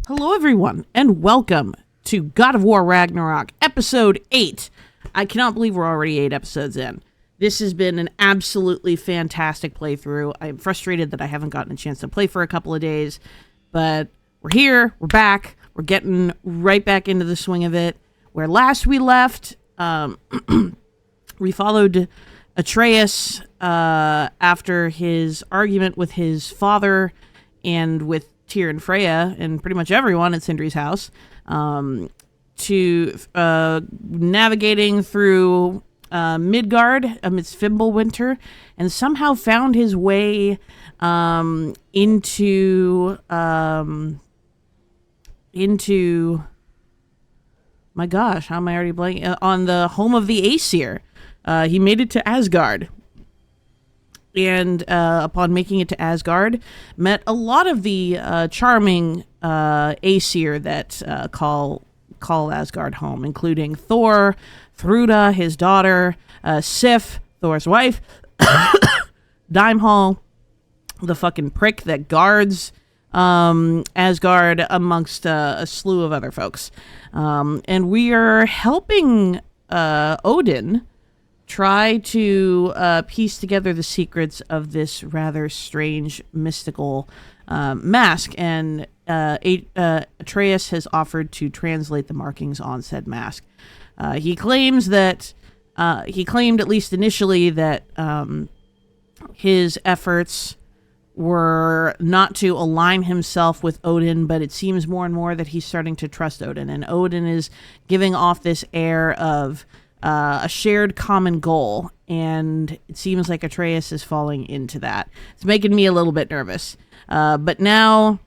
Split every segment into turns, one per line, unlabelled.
Hello, everyone, and welcome to God of War Ragnarok, Episode 8. I cannot believe we're already 8 episodes in. This has been an absolutely fantastic playthrough. I'm frustrated that I haven't gotten a chance to play for a couple of days, but we're here, we're back, we're getting right back into the swing of it. Where last we left, we followed Atreus after his argument with his father and with Tyr and Freya and pretty much everyone at Sindri's house, to navigating through Midgard amidst Fimbulwinter, and somehow found his way into my gosh, how am I already blanking? On the home of the Aesir. He made it to Asgard. And upon making it to Asgard, met a lot of the charming Aesir that call Asgard home, including Thor, Thruda, his daughter, Sif, Thor's wife, Dimehall, the fucking prick that guards Asgard, amongst a slew of other folks. And we are helping Odin try to piece together the secrets of this rather strange mystical mask, and Atreus has offered to translate the markings on said mask. He claimed, at least initially, that his efforts were not to align himself with Odin, but it seems more and more that he's starting to trust Odin, and Odin is giving off this air of a shared common goal, and it seems like Atreus is falling into that. It's making me a little bit nervous. But now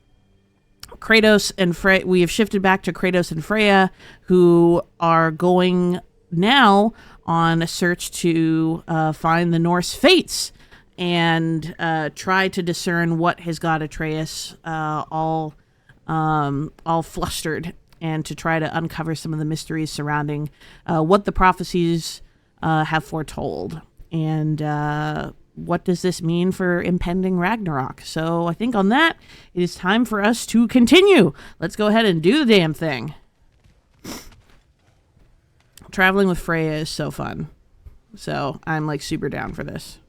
Kratos and Freya, we have shifted back to Kratos and Freya, who are going now on a search to find the Norse fates and try to discern what has got Atreus all flustered, and to try to uncover some of the mysteries surrounding what the prophecies have foretold. And what does this mean for impending Ragnarok? So I think on that, it is time for us to continue. Let's go ahead and do the damn thing. Traveling with Freya is so fun. So I'm like super down for this.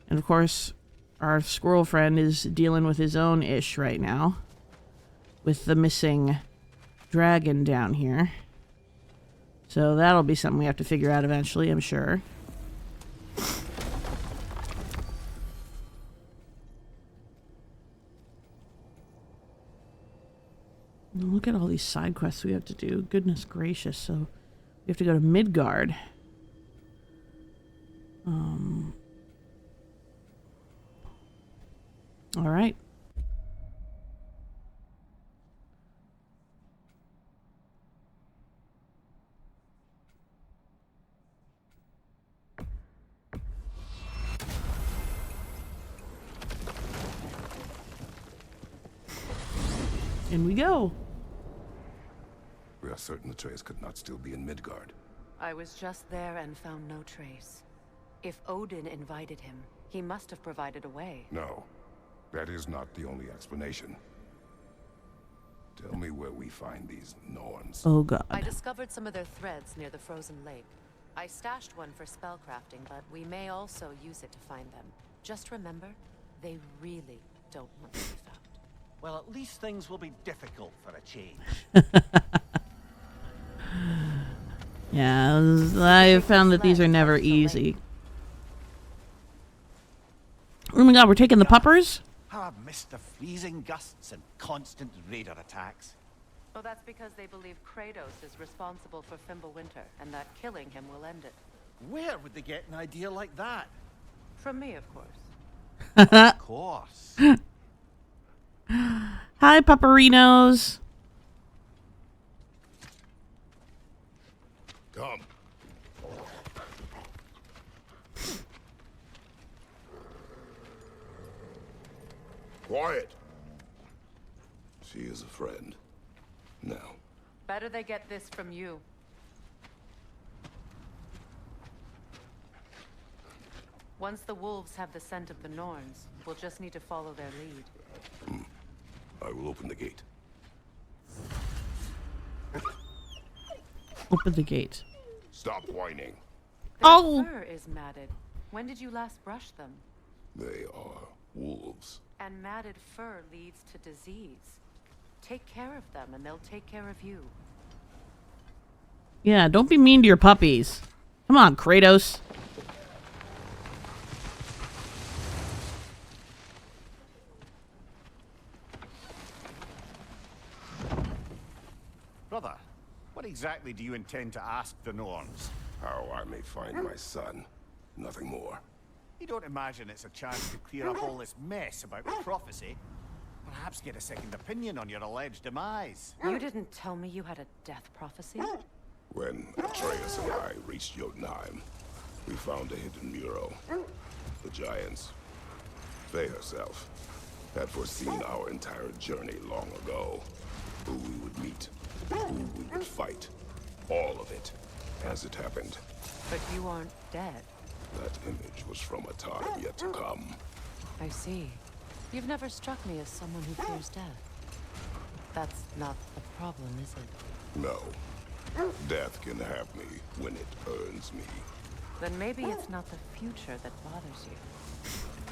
And of course, our squirrel friend is dealing with his own ish right now, with the missing dragon down here. So that'll be something we have to figure out eventually, I'm sure. Look at all these side quests we have to do. Goodness gracious. So we have to go to Midgard. All right. In we go.
We are certain Atreus could not still be in Midgard.
I was just there and found no trace. If Odin invited him, he must have provided a way.
No, that is not the only explanation. Tell me where we find these Norns.
Oh god.
I discovered some of their threads near the frozen lake. I stashed one for spellcrafting, but we may also use it to find them. Just remember, they really don't want to be found.
Well, at least things will be difficult for a change.
Yeah, I found that these are never easy. Oh my god, we're taking the puppers?
How I've missed the freezing gusts and constant raider attacks.
Oh, that's because they believe Kratos is responsible for Fimbulwinter, and that killing him will end it.
Where would they get an idea like that?
From me, of course.
Of course.
Hi, pupperinos.
Come. Quiet. She is a friend. Now.
Better they get this from you. Once the wolves have the scent of the Norns, we'll just need to follow their lead.
I will open the gate.
Open the gate.
Stop whining.
Oh!
Their fur is matted. When did you last brush them?
They are wolves.
And matted fur leads to disease. Take care of them and they'll take care of you.
Yeah, don't be mean to your puppies. Come on, Kratos.
Brother, what exactly do you intend to ask the Norns?
How I may find my son. Nothing more.
You don't imagine it's a chance to clear up all this mess about prophecy? Perhaps get a second opinion on your alleged demise.
You didn't tell me you had a death prophecy?
When Atreus and I reached Jotunheim, we found a hidden mural. The giants, Freya herself, had foreseen our entire journey long ago. Who we would meet, who we would fight. All of it, as it happened.
But you aren't dead.
That image was from a time yet to come.
I see. You've never struck me as someone who fears death. That's not the problem, is it?
No. Death can have me when it earns me.
Then maybe it's not the future that bothers you.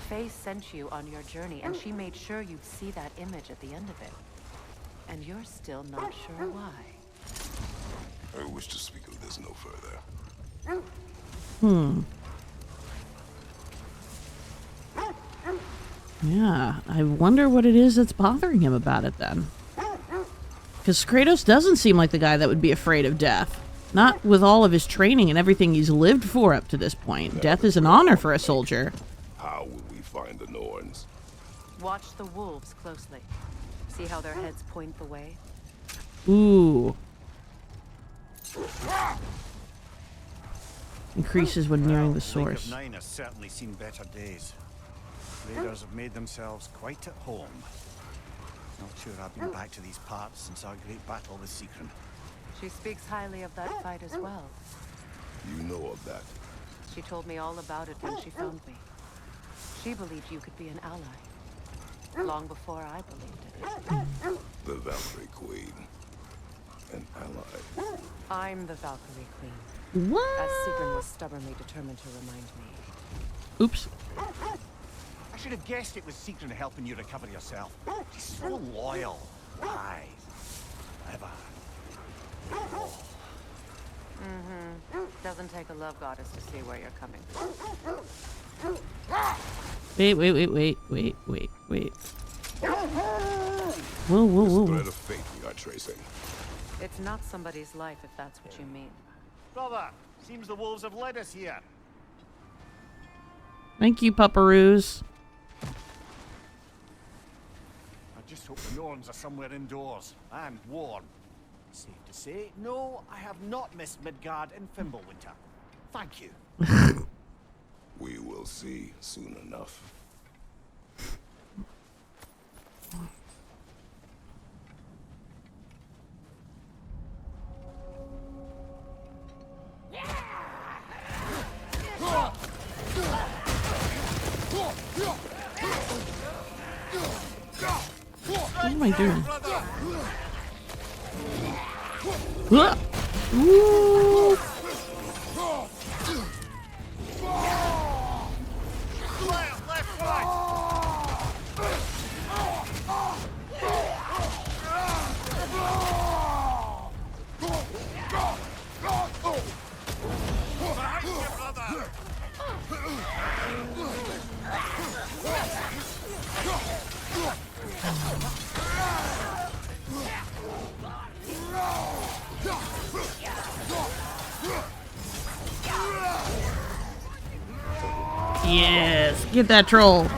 Faye sent you on your journey, and she made sure you'd see that image at the end of it. And you're still not sure why.
I wish to speak of this no further.
Yeah, I wonder what it is that's bothering him about it then. Because Kratos doesn't seem like the guy that would be afraid of death. Not with all of his training and everything he's lived for up to this point. Death is an honor for a soldier.
How will we find the Norns?
Watch the wolves closely. See how their heads point the way?
Ooh. Increases when nearing the
Lake of
source.
Nine has certainly seen better days. Raiders have made themselves quite at home. Not sure I've been back to these parts since our great battle with Secret.
She speaks highly of that fight as well.
You know of that.
She told me all about it when she found me. She believed you could be an ally. Long before I believed it.
The Valkyrie Queen. An ally.
I'm the Valkyrie Queen.
What?
As Sigrun was stubbornly determined to remind me.
Oops.
I should have guessed it was Secret helping you recover yourself. She's so loyal, wise, clever.
Doesn't take a love goddess to see where you're coming from.
Wait. Whoa.
Thread of fate we are tracing.
It's not somebody's life if that's what you mean.
Brother, seems the wolves have led us here.
Thank you, Pupperoos.
I just hope the Norns are somewhere indoors and warm. Safe to say, no, I have not missed Midgard and Fimbulwinter. Thank you.
We will see soon enough.
What am I doing? Ooh. Yes, get that troll.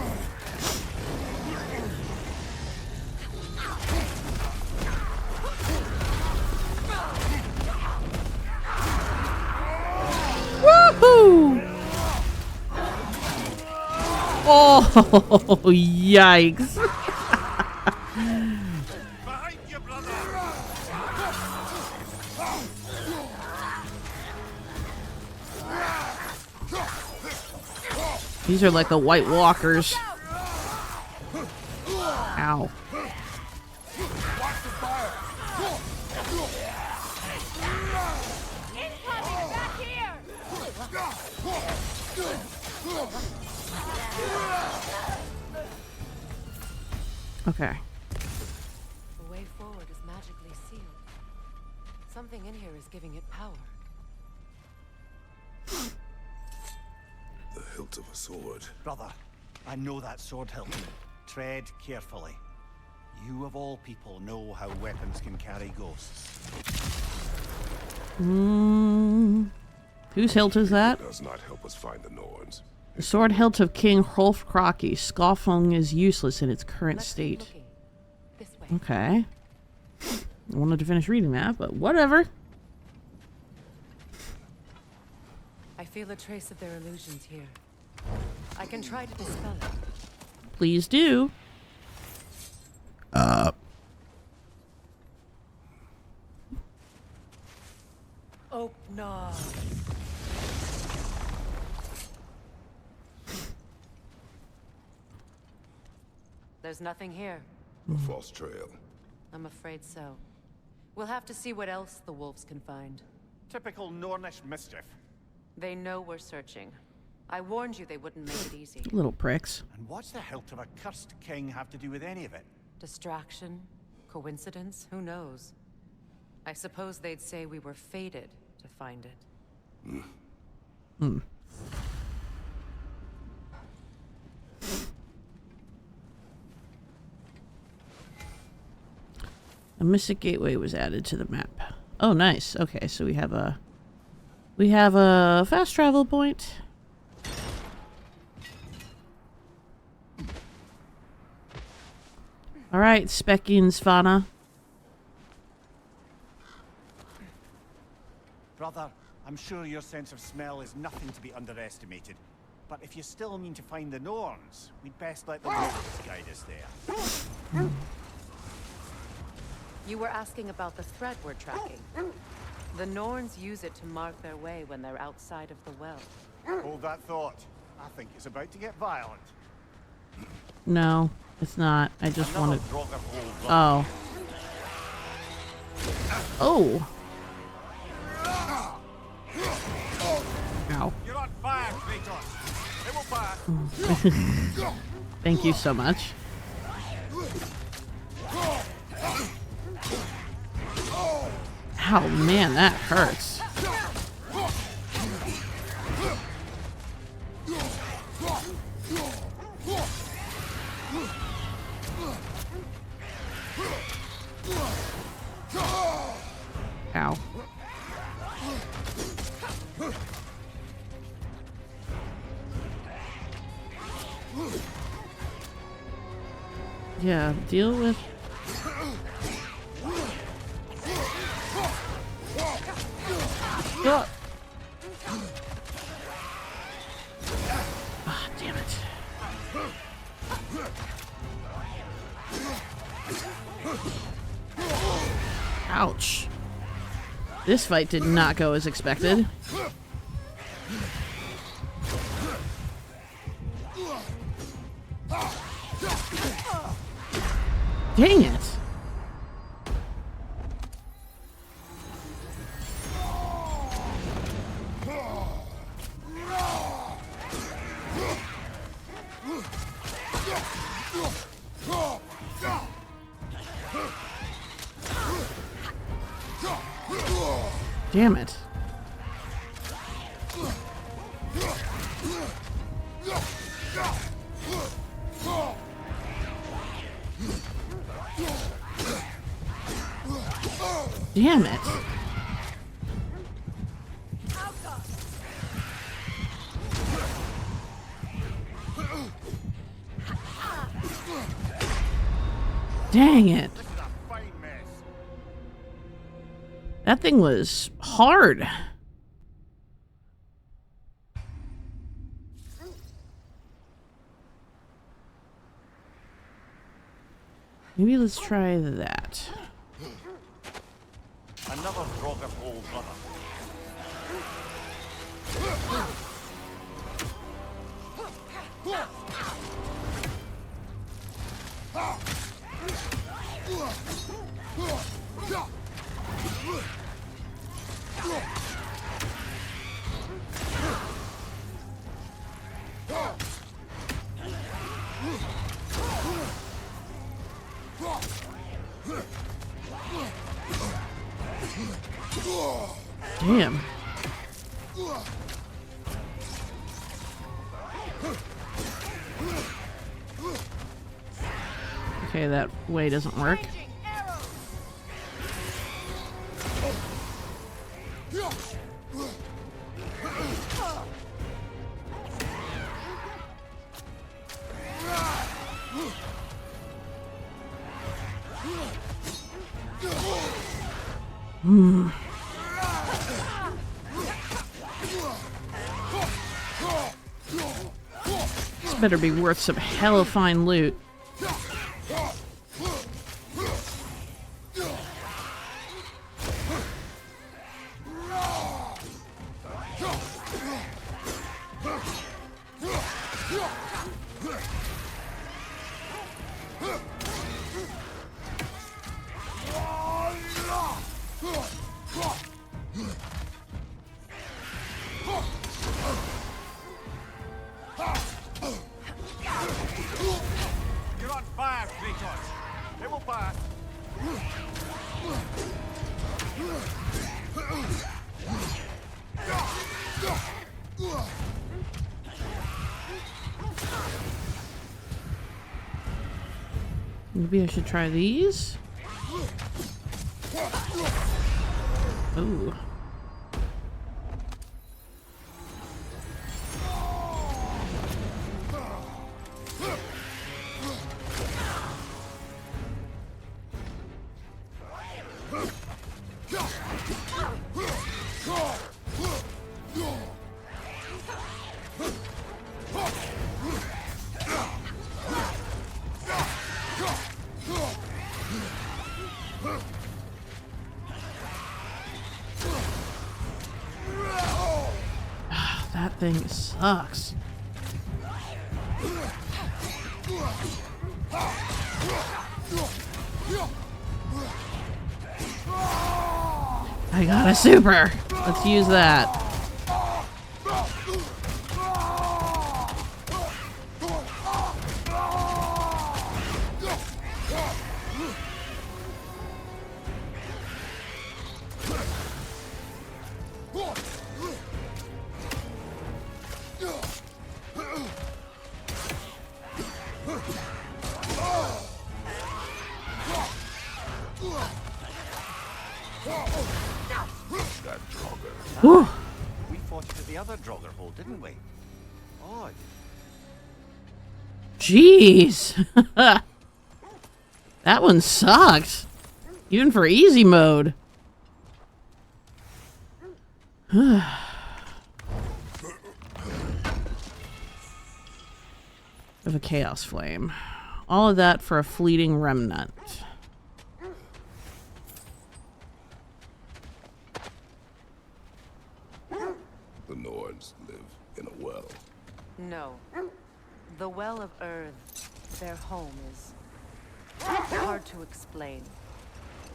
Woohoo! Oh, yikes.
Behind you, brother!
These are like the White Walkers. Ow.
Incoming! Back here!
Okay.
The way forward is magically sealed. Something in here is giving it power.
The hilt of a sword.
Brother, I know that sword hilt. Tread carefully. You of all people know how weapons can carry ghosts.
Whose hilt is that?
Does not help us find the Norns.
The sword hilt of King Hrolf Kraki. Scoffing is useless in its current
Let's keep
state.
looking. This way.
Okay. I wanted to finish reading that, but whatever.
I feel a trace of their illusions here. I can try to dispel it.
Please do.
Oh, no. There's nothing here.
A false trail.
I'm afraid so. We'll have to see what else the wolves can find.
Typical Nornish mischief.
They know we're searching. I warned you they wouldn't make it easy.
Little pricks.
And what's the hilt of a cursed king have to do with any of it?
Distraction? Coincidence? Who knows? I suppose they'd say we were fated to find it.
A mystic gateway was added to the map. Oh, nice. Okay, so we have a fast travel point. All right, Specky and Svana.
Brother, I'm sure your sense of smell is nothing to be underestimated. But if you still mean to find the Norns, we'd best let the wolves guide us there.
You were asking about the thread we're tracking. The Norns use it to mark their way when they're outside of the well.
Hold that thought. I think it's about to get violent.
No, it's not. I just
Another
wanted.
Draugr hole, brother.
Oh. Ow.
You're on fire, Kratos. It will pass.
Thank you so much. Ow, man, that hurts. Ow. Yeah, deal with... Ah, damn it. Ouch. This fight did not go as expected. Dang it. Damn it. Damn it. Dang it.
This is a fine mess.
That thing was hard. Maybe let's try that.
Another Draugr hole, brother.
Damn. Okay, that way doesn't work. This better be worth some hella fine loot.
You're on fire, Kratos. It will pass.
Maybe I should try these. Ooh. That thing sucks. I got a super. Let's use that. Whew.
We fought it at the other Draugr hole, didn't we? Odd.
Jeez. That one sucks. Even for easy mode. Of a chaos flame. All of that for a fleeting remnant.
The Norns live in a well.
No. The Well of Earth, their home, is hard to explain.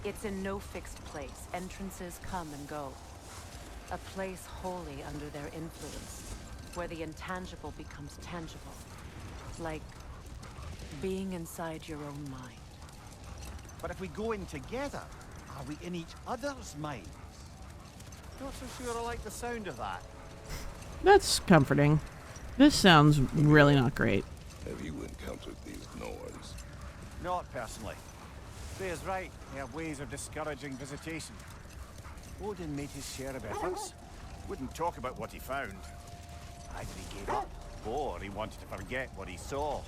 It's in no fixed place. Entrances come and go. A place wholly under their influence, where the intangible becomes tangible. Like being inside your own mind.
But if we go in together, are we in each other's minds? Not so sure I like the sound of that.
That's comforting. This sounds really not great.
Have you encountered these Norns?
Not personally. Freya's right. They have ways of discouraging visitation. Odin made his share of efforts. Wouldn't talk about what he found. Either he gave up, or he wanted to forget what he saw.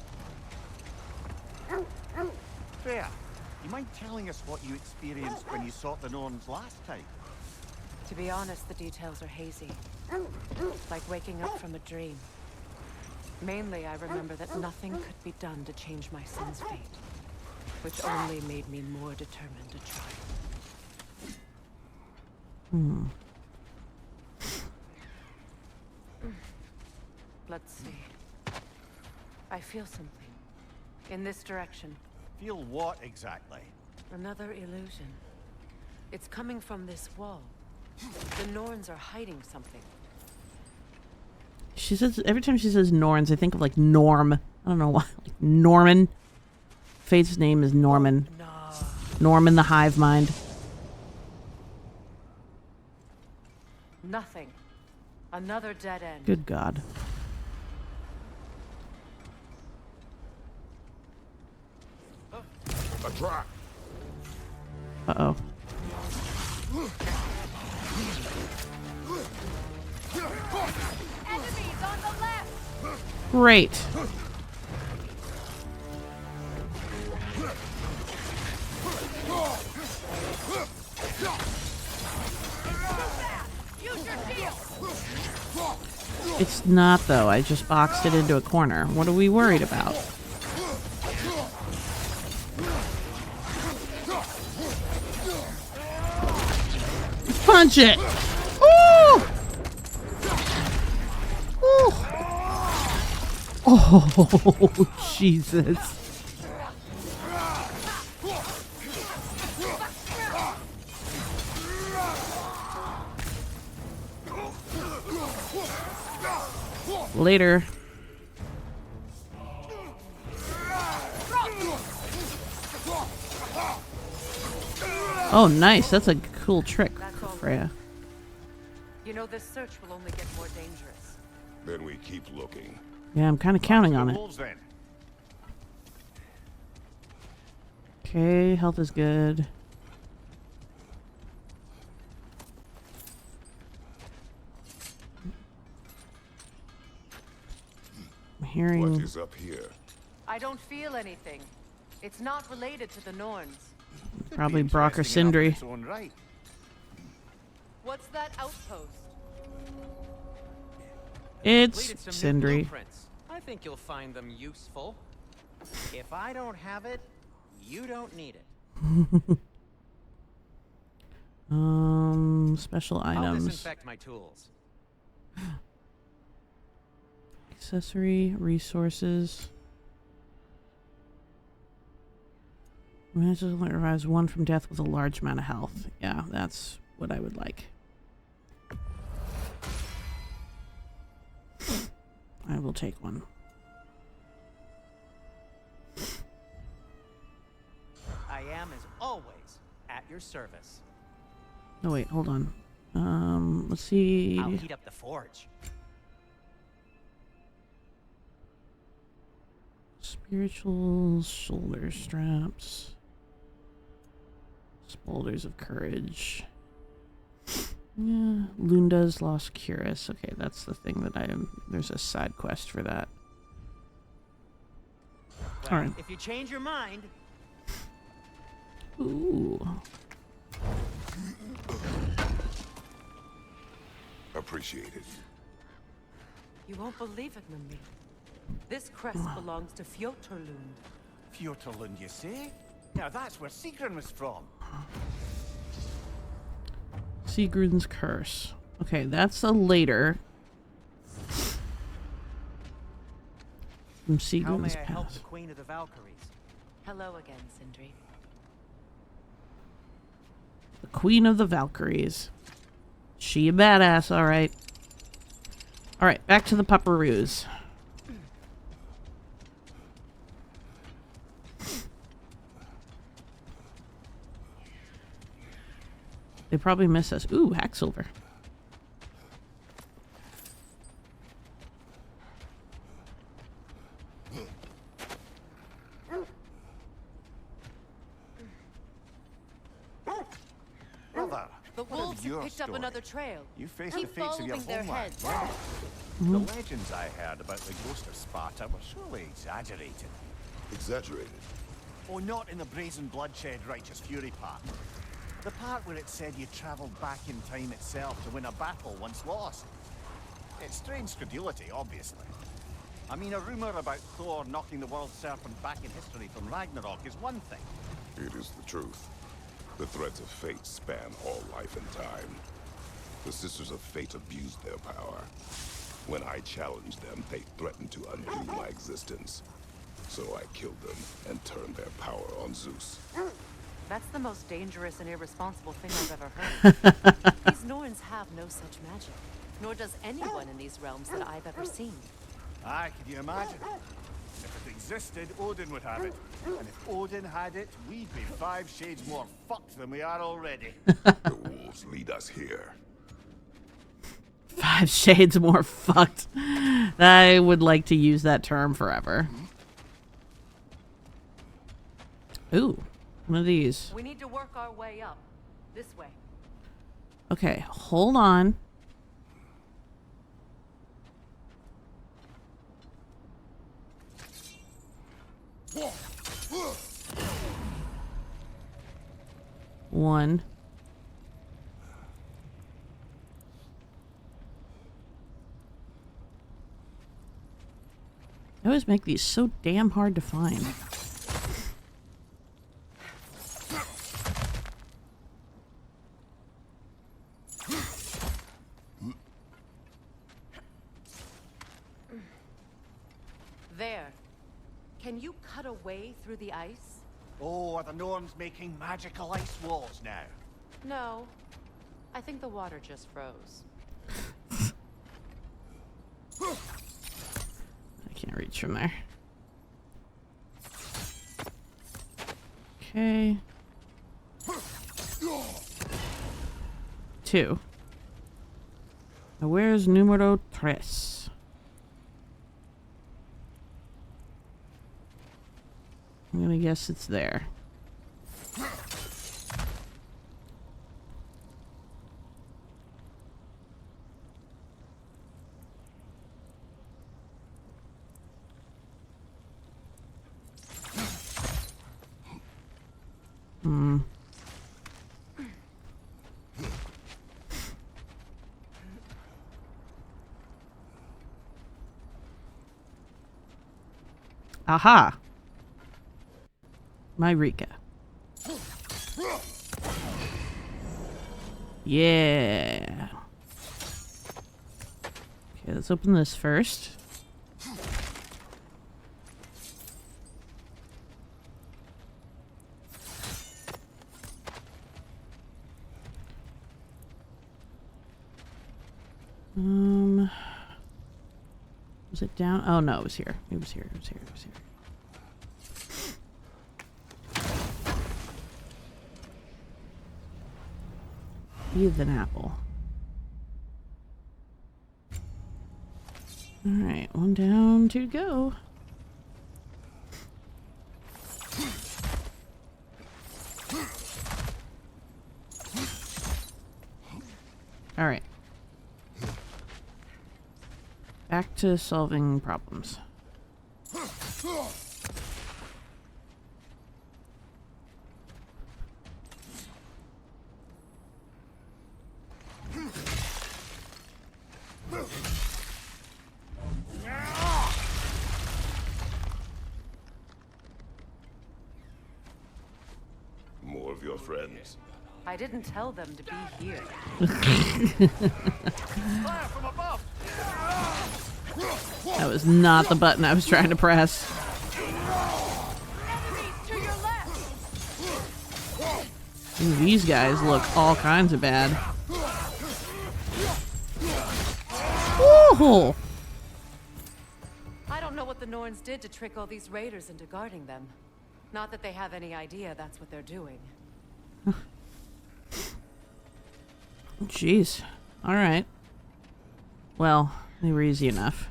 Freya, you mind telling us what you experienced when you sought the Norns last time?
To be honest, the details are hazy. Like waking up from a dream. Mainly, I remember that nothing could be done to change my son's fate. Which only made me more determined to try. Let's see. I feel something. In this direction.
Feel what exactly?
Another illusion. It's coming from this wall. The Norns are hiding something.
She says every time she says Norns, I think of like Norm. I don't know why. Like Norman. Faith's name is Norman.
No.
Norman the Hive Mind.
Nothing. Another dead end.
Good God.
A trap!
Uh-oh.
Enemies on the left!
Great.
Use your shield!
It's not, though. I just boxed it into a corner. What are we worried about? Punch it! Ooh! Ooh! Oh, Jesus. Later. Oh, nice. That's a cool trick, Freya.
You know, this search will only get more dangerous.
Then we keep looking.
Yeah, I'm kind of counting on
The
it.
wolves, then.
Okay, health is good. I'm hearing...
What is up here?
I don't feel anything. It's not related to the Norns.
Probably
Be
Brock or
interesting enough in
Sindri.
its own right.
What's that outpost?
It's
Completed some new
Sindri.
blueprints. I think you'll find them useful. If I don't have it, you don't need it.
Special
I'll
items.
disinfect my tools.
Accessory, resources. Magically revives one from death with a large amount of health. Yeah, that's what I would like. I will take one.
I am, as always, at your service.
No, wait, hold on. Let's see.
I'll heat up the forge.
Spiritual shoulder straps. Boulders of courage. Yeah, Lunda's Lost Cuirass. Okay, that's the thing that I am. There's a side quest for that.
Well,
All right.
if you change your mind,
Ooh.
Appreciate it.
You won't believe it, Mimi. This crest belongs to Fjotorlund.
Fjotorlund, you say? Now that's where Sigrun was from.
Sigrun's Curse. Okay, that's a later. From
how
Sigrun's
may I help the
past.
Queen of the Valkyries?
Hello again, Sindri.
The Queen of the Valkyries. She a badass, alright. Alright, back to the pupperoos. They probably miss us. Ooh, Hacksilver.
Brother,
The
what
wolves
of your
have picked up
story?
another trail.
You face
Keep
the fates of your
following their
homeland.
heads.
yeah? The legends I heard about the ghost of Sparta were surely exaggerated.
Exaggerated.
Oh, not in the brazen bloodshed righteous fury part. The part where it said you travelled back in time itself to win a battle once lost. It's strange credulity, obviously. I mean, a rumour about Thor knocking the world serpent back in history from Ragnarok is one thing.
It is the truth. The threads of fate span all life and time. The Sisters of Fate abused their power. When I challenged them, they threatened to undo my existence. So I killed them and turned their power on Zeus.
That's the most dangerous and irresponsible thing I've ever heard. These Norns have no such magic, nor does anyone in these realms that I've ever seen.
Aye, can you imagine? If it existed, Odin would have it. And if Odin had it, we'd be 5 shades more fucked than we are already.
The wolves lead us here.
5 shades more fucked. I would like to use that term forever. Ooh, one of these.
We need to work our way up. This way.
Okay, hold on. One. I always make these so damn hard to find.
There. Can you cut a way through the ice?
Oh, are the Norns making magical ice walls now?
No. I think the water just froze.
I can't reach from there. Okay. 2. Now where's numero 3? I'm gonna guess it's there. Aha! My Rika. Yeah. Okay, let's open this first. Was it down? Oh no, it was here. It was here. It was here. It was here. With an apple. Alright, 1 down, 2 to go. Alright. Back to solving problems.
More of your friends.
I didn't tell them to be here.
Fire from above!
That was not the button I was trying to press.
Enemies to your left!
Ooh, these guys look all kinds of bad. Ooh!
I don't know what the Norns did to trick all these raiders into guarding them. Not that they have any idea that's what they're doing.
Jeez. Alright. Well, they were easy enough.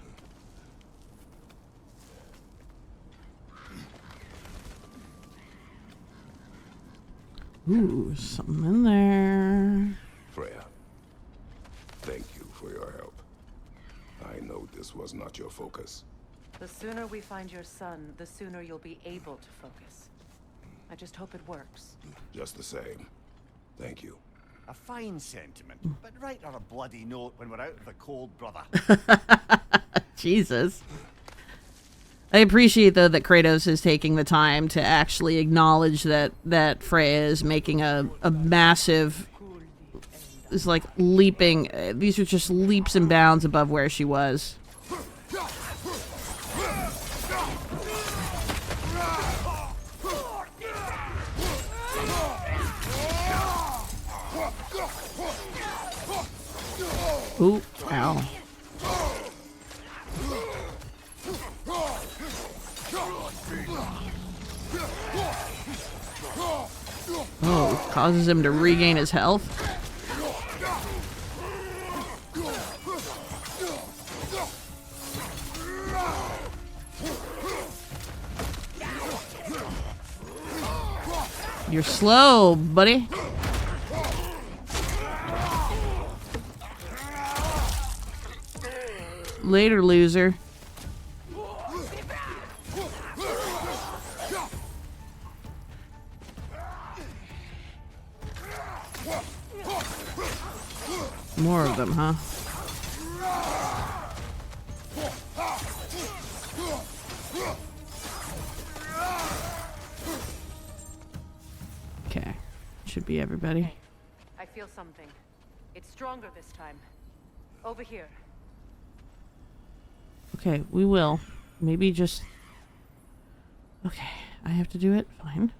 Ooh, something in there.
Freya, thank you for your help. I know this was not your focus.
The sooner we find your son, the sooner you'll be able to focus. I just hope it works.
Just the same. Thank you.
A fine sentiment, but write her a bloody note when we're out of the cold, brother.
Jesus. I appreciate, though, that Kratos is taking the time to actually acknowledge that Freya is making a massive... It's like leaping... these are just leaps and bounds above where she was. Ooh, ow. Oh, causes him to regain his health. You're slow, buddy. Later, loser. More of them, huh? Okay. Should be everybody.
I feel something. It's stronger this time. Over here.
Okay, we will. Maybe just... Okay, I have to do it? Fine.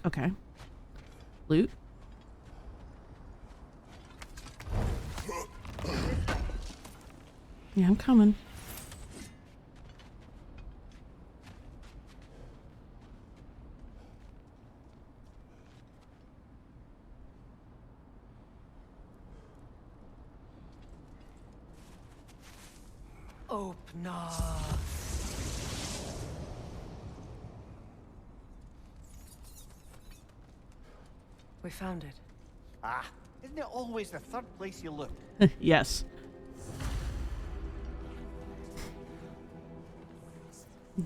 Okay. Loot. Yeah, I'm coming.
Open up. We found it.
Ah, isn't it always the third place you look?
Yes.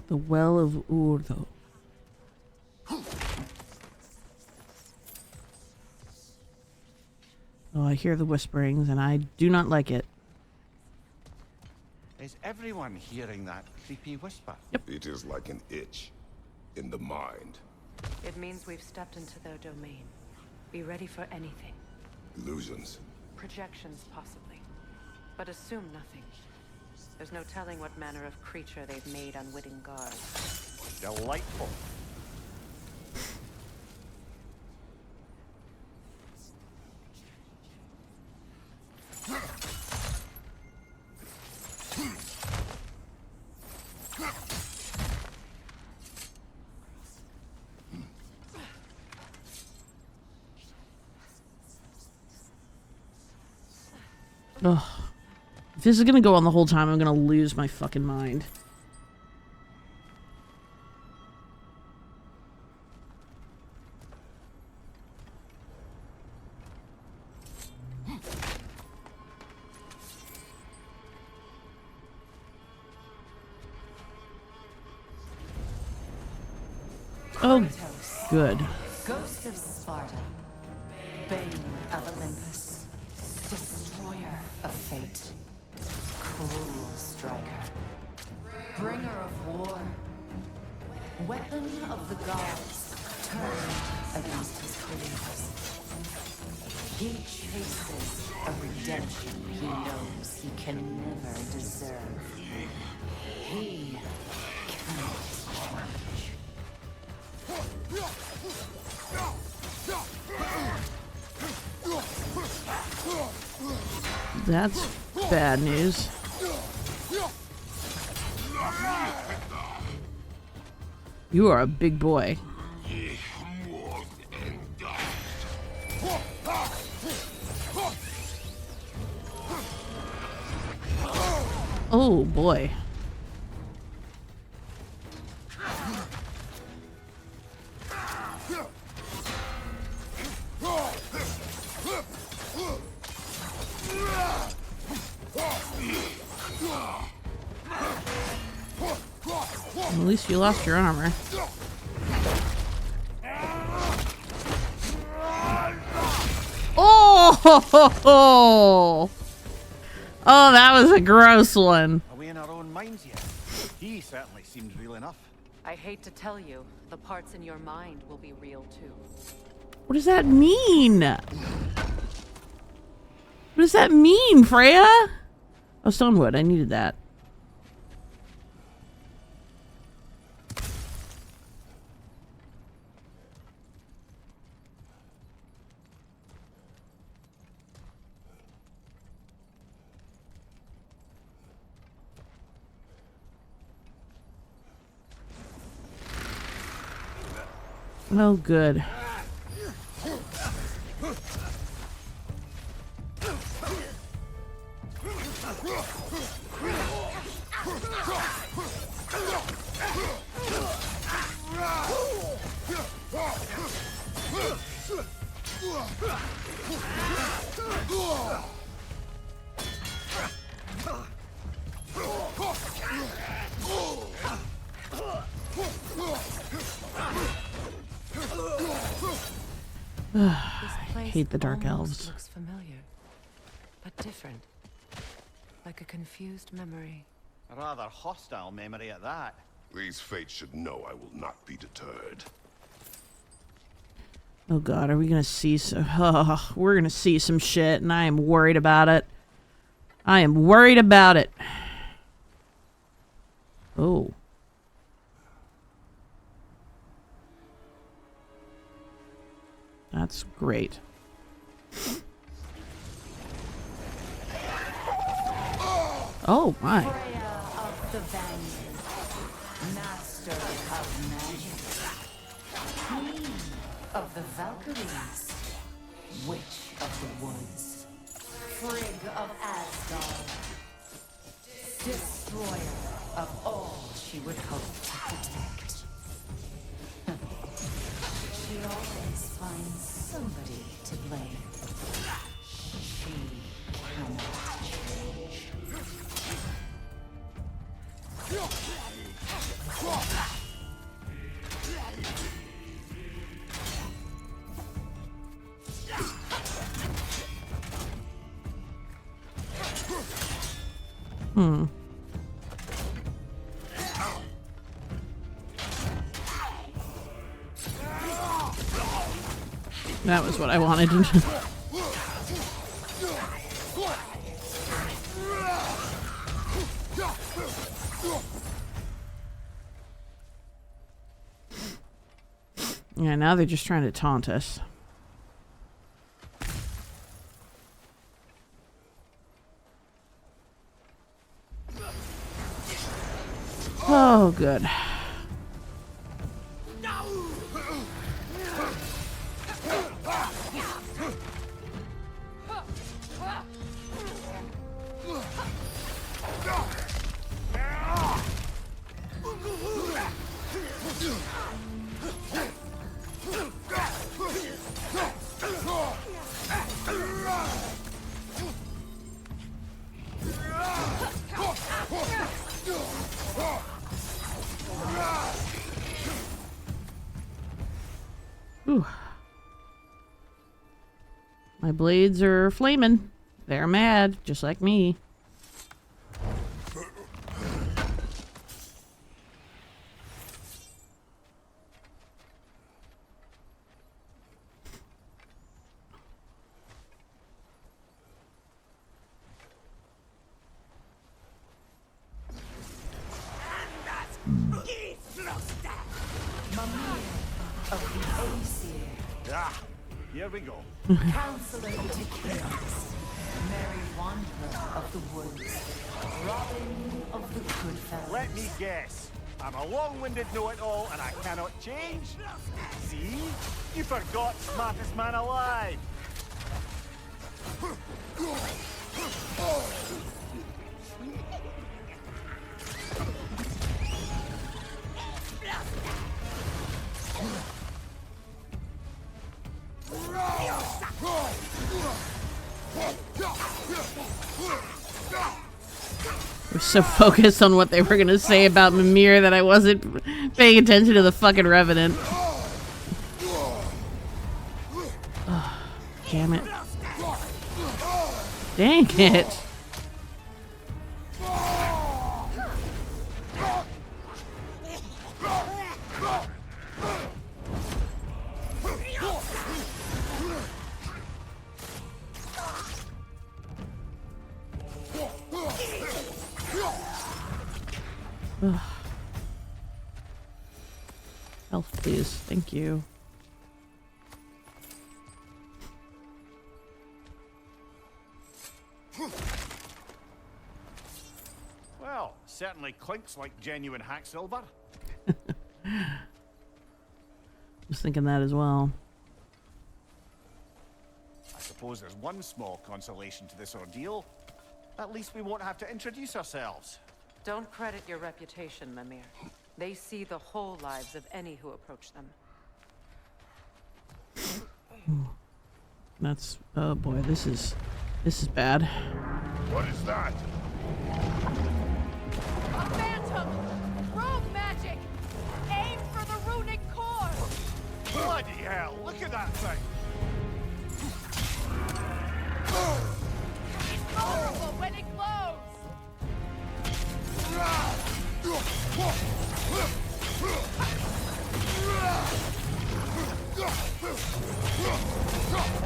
The Well of Urdo. Oh, I hear the whisperings, and I do not like it.
Is everyone hearing that creepy whisper?
It is like an itch in the mind.
It means we've stepped into their domain. Be ready for anything.
Illusions.
Projections, possibly. But assume nothing. There's no telling what manner of creature they've made unwitting guards.
Delightful.
Ugh. If this is gonna go on the whole time, I'm gonna lose my fucking mind. Oh, good.
Ghost of Sparta, Bane of Olympus, Destroyer of Fate, Cruel Striker, Bringer of War, Weapon of the Gods, turned against his creators. He chases a redemption he knows he can never deserve. He cannot change.
That's bad news. You are a big boy. Oh boy. At least you lost your armor. Oh! Oh, that was a gross one.
Are we in our own minds yet? He certainly seemed real enough.
I hate to tell you, the parts in your mind will be real too.
What does that mean? What does that mean, Freya? Oh, stonewood. I needed that. Oh, good. I hate the dark elves.
Looks familiar, but different. Like a confused memory.
A rather hostile memory at that.
These fates should know I will not be deterred.
Oh god, are we gonna see some... Oh, we're gonna see some shit, and I am worried about it. I am worried about it. Oh. That's great. Oh my.
Freya of the Vanguard, master of magic, queen of the Valkyries, witch of the woods, Frigg of Asgard, destroyer of all she would hope to protect. She always finds somebody to blame. She cannot change.
That was what I wanted to do. Yeah, now they're just trying to taunt us. Oh, good. Ooh. My blades are flaming. They're mad, just like me.
Ah, here we go.
Counselor to kings, Merry Wanderer of the woods, Robin of the Goodfellas.
Let me guess. I'm a long-winded know-it-all and I cannot change? See? You forgot smartest man alive.
I was so focused on what they were gonna say about Mimir that I wasn't paying attention to the fucking Revenant. Oh, damn it. Dang it. Ugh. Health, please. Thank you.
Well, certainly clinks like genuine hack silver.
Was thinking that as well.
I suppose there's one small consolation to this ordeal. At least we won't have to introduce ourselves.
Don't credit your reputation, Mimir. They see the whole lives of any who approach them.
That's... oh boy, this is This is bad.
What is that?
A phantom! Rogue magic! Aim for the runic core!
Bloody hell, look at that thing!
It's vulnerable when it glows!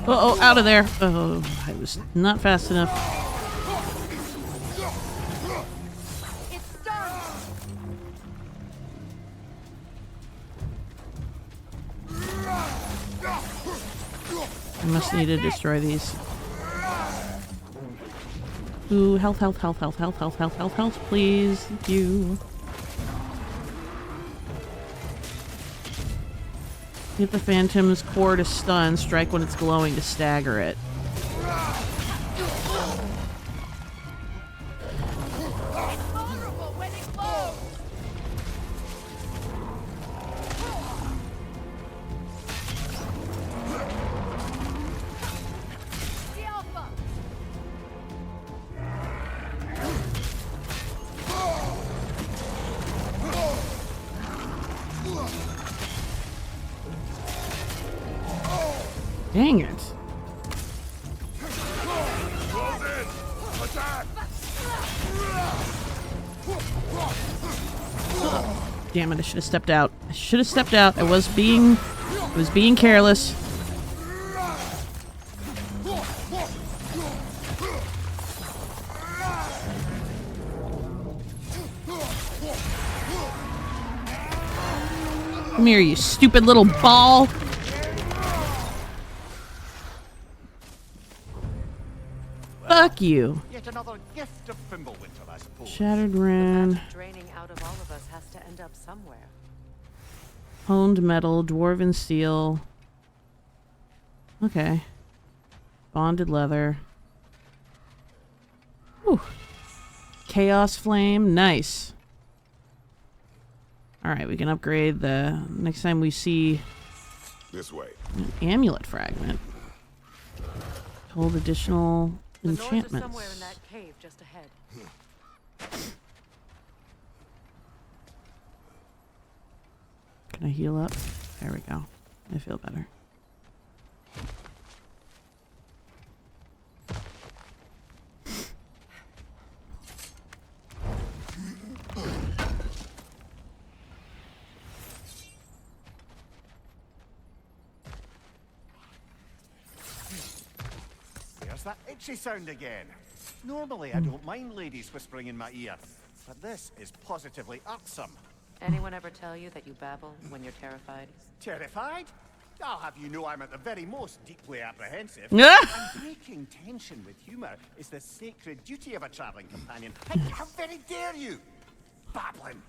Uh-oh, out of there. Oh, I was not fast enough.
It's done!
I must need to destroy these. Ooh, health, health, health, health, health, health, health, health, health, please. Thank you. Hit the phantom's core to stun, strike when it's glowing to stagger it.
It's vulnerable when it glows! The alpha!
Dang it.
Close in! Attack!
Damn it, I should have stepped out. I should have stepped out. I was being careless. Come here, you stupid little ball. Fuck you.
Yet another gift of Fimbulwinter, I suppose.
Shattered
The
Ran.
magic draining out of all of us has to end up somewhere.
Honed metal. Dwarven steel. Okay. Bonded leather. Whew. Chaos flame. Nice. Alright, we can upgrade the next time we see
This way.
an amulet fragment. Hold additional
The Norns are
enchantments.
somewhere in that cave just ahead.
Can I heal up? There we go. I feel better.
There's that itchy sound again. Normally, I don't mind ladies whispering in my ear, but this is positively irksome.
Anyone ever tell you that you babble when you're terrified?
Terrified? I'll have you know I'm at the very most deeply apprehensive.
Ah!
And breaking tension with humor is the sacred duty of a traveling companion. How very dare you? Babbling.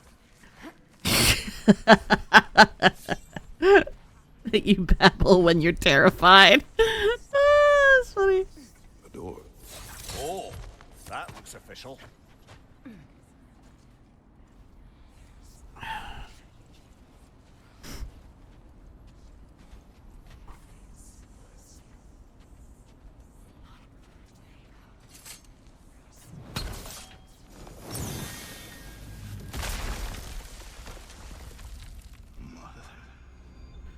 That you babble when you're terrified. Ah, that's funny.
The door.
Oh, that looks official.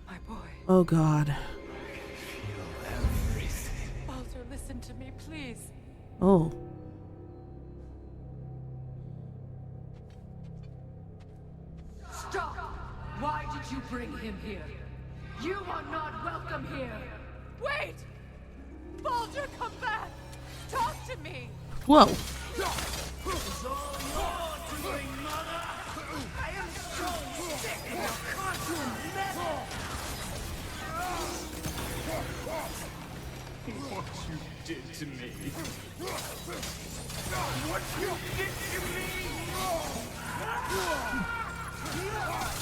My boy.
Oh god.
Baldur, listen to me, please.
Oh.
Stop! Why did you bring him here? You are not welcome here! Wait! Baldur, come back! Talk to me!
Whoa.
I am so sick of your constant meddle!
What you did to me.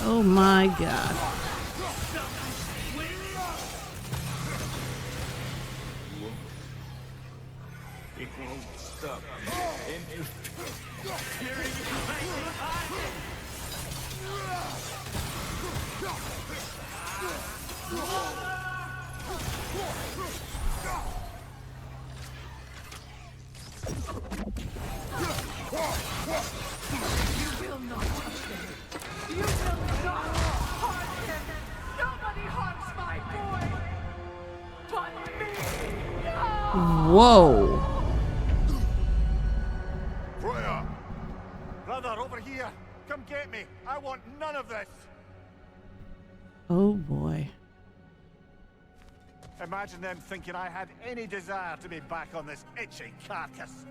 Oh my god.
It won't stop. Interfering with
will not touch him. You will not harm him. Nobody harms my boy but me.
Whoa.
Freya!
Brother, over here! Come get me! I want none of this!
Oh boy.
Imagine them thinking I had any desire to be back on this itchy carcass.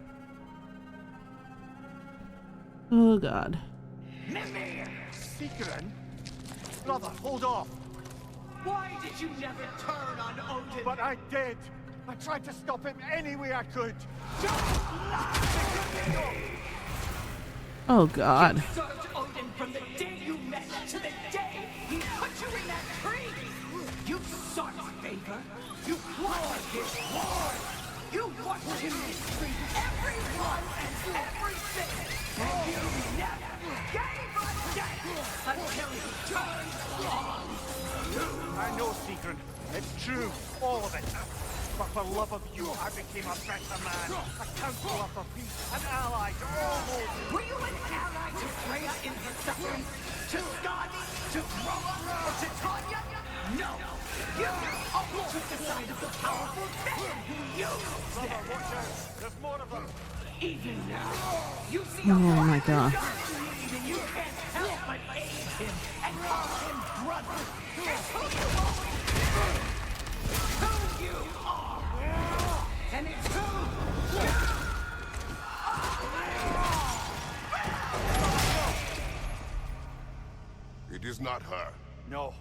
Oh god.
Secret? Brother, hold off!
Why did you never turn on Odin?
But I did! I tried to stop him any way I could!
Oh god.
Served Odin from the day you met to the day he put you in that tree. You sought favor. You wanted his war. You wanted him to treat everyone and everything. And you never gave a damn until he turned on you.
I know, Secret. It's true. All of it. But for love of you, I became a better man. A counselor for peace. An ally to all those.
Were you an ally to Freya in her suffering? To Skadi? To Roma? Or to Tanya? No! You only took the side of the powerful men who used
Brother,
them!
watch out. There's more of them.
Even now, you see
Oh my god.
and you can't help but aid him and call him brother. It's who you always been. It's who you are. And it's who you
It is not her.
No.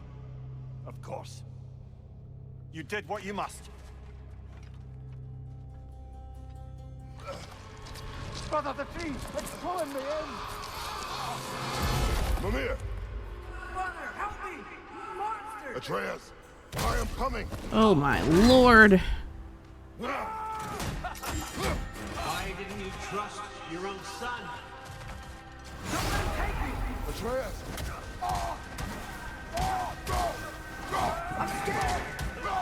Of course. You did what you must. Brother, the tree! It's pulling me in!
Mimir!
Brother, help me! Monster!
Atreus! I am coming!
Oh my lord.
Why didn't you trust your own son?
Atreus!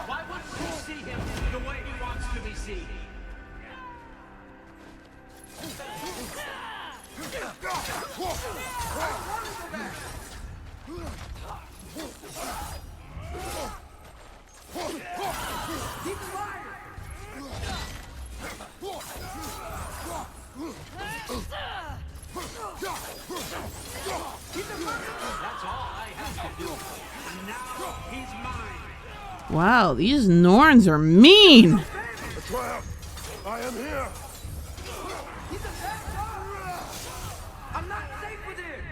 Why wouldn't you see him the way he wants to be seen? That's all I have to do. And now he's mine.
Wow, these Norns are mean.
Atreus! I am here!
He's a bad I'm not safe with him!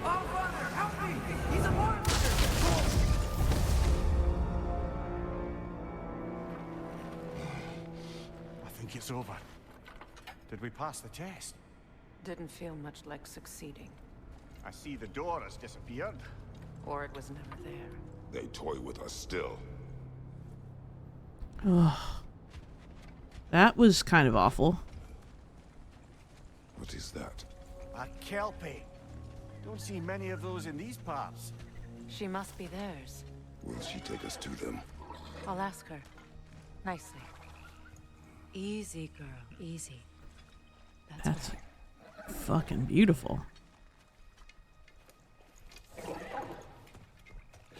Oh, brother, help me! He's a monster!
I think it's over. Did we pass the test?
Didn't feel much like succeeding.
I see the door has disappeared.
Or it was never there.
They toy with us still.
That was kind of awful.
What is that?
A kelpie. Don't see many of those in these parts.
She must be theirs.
Will she take us to them?
I'll ask her. Nicely. Easy, girl. Easy.
That's fucking beautiful.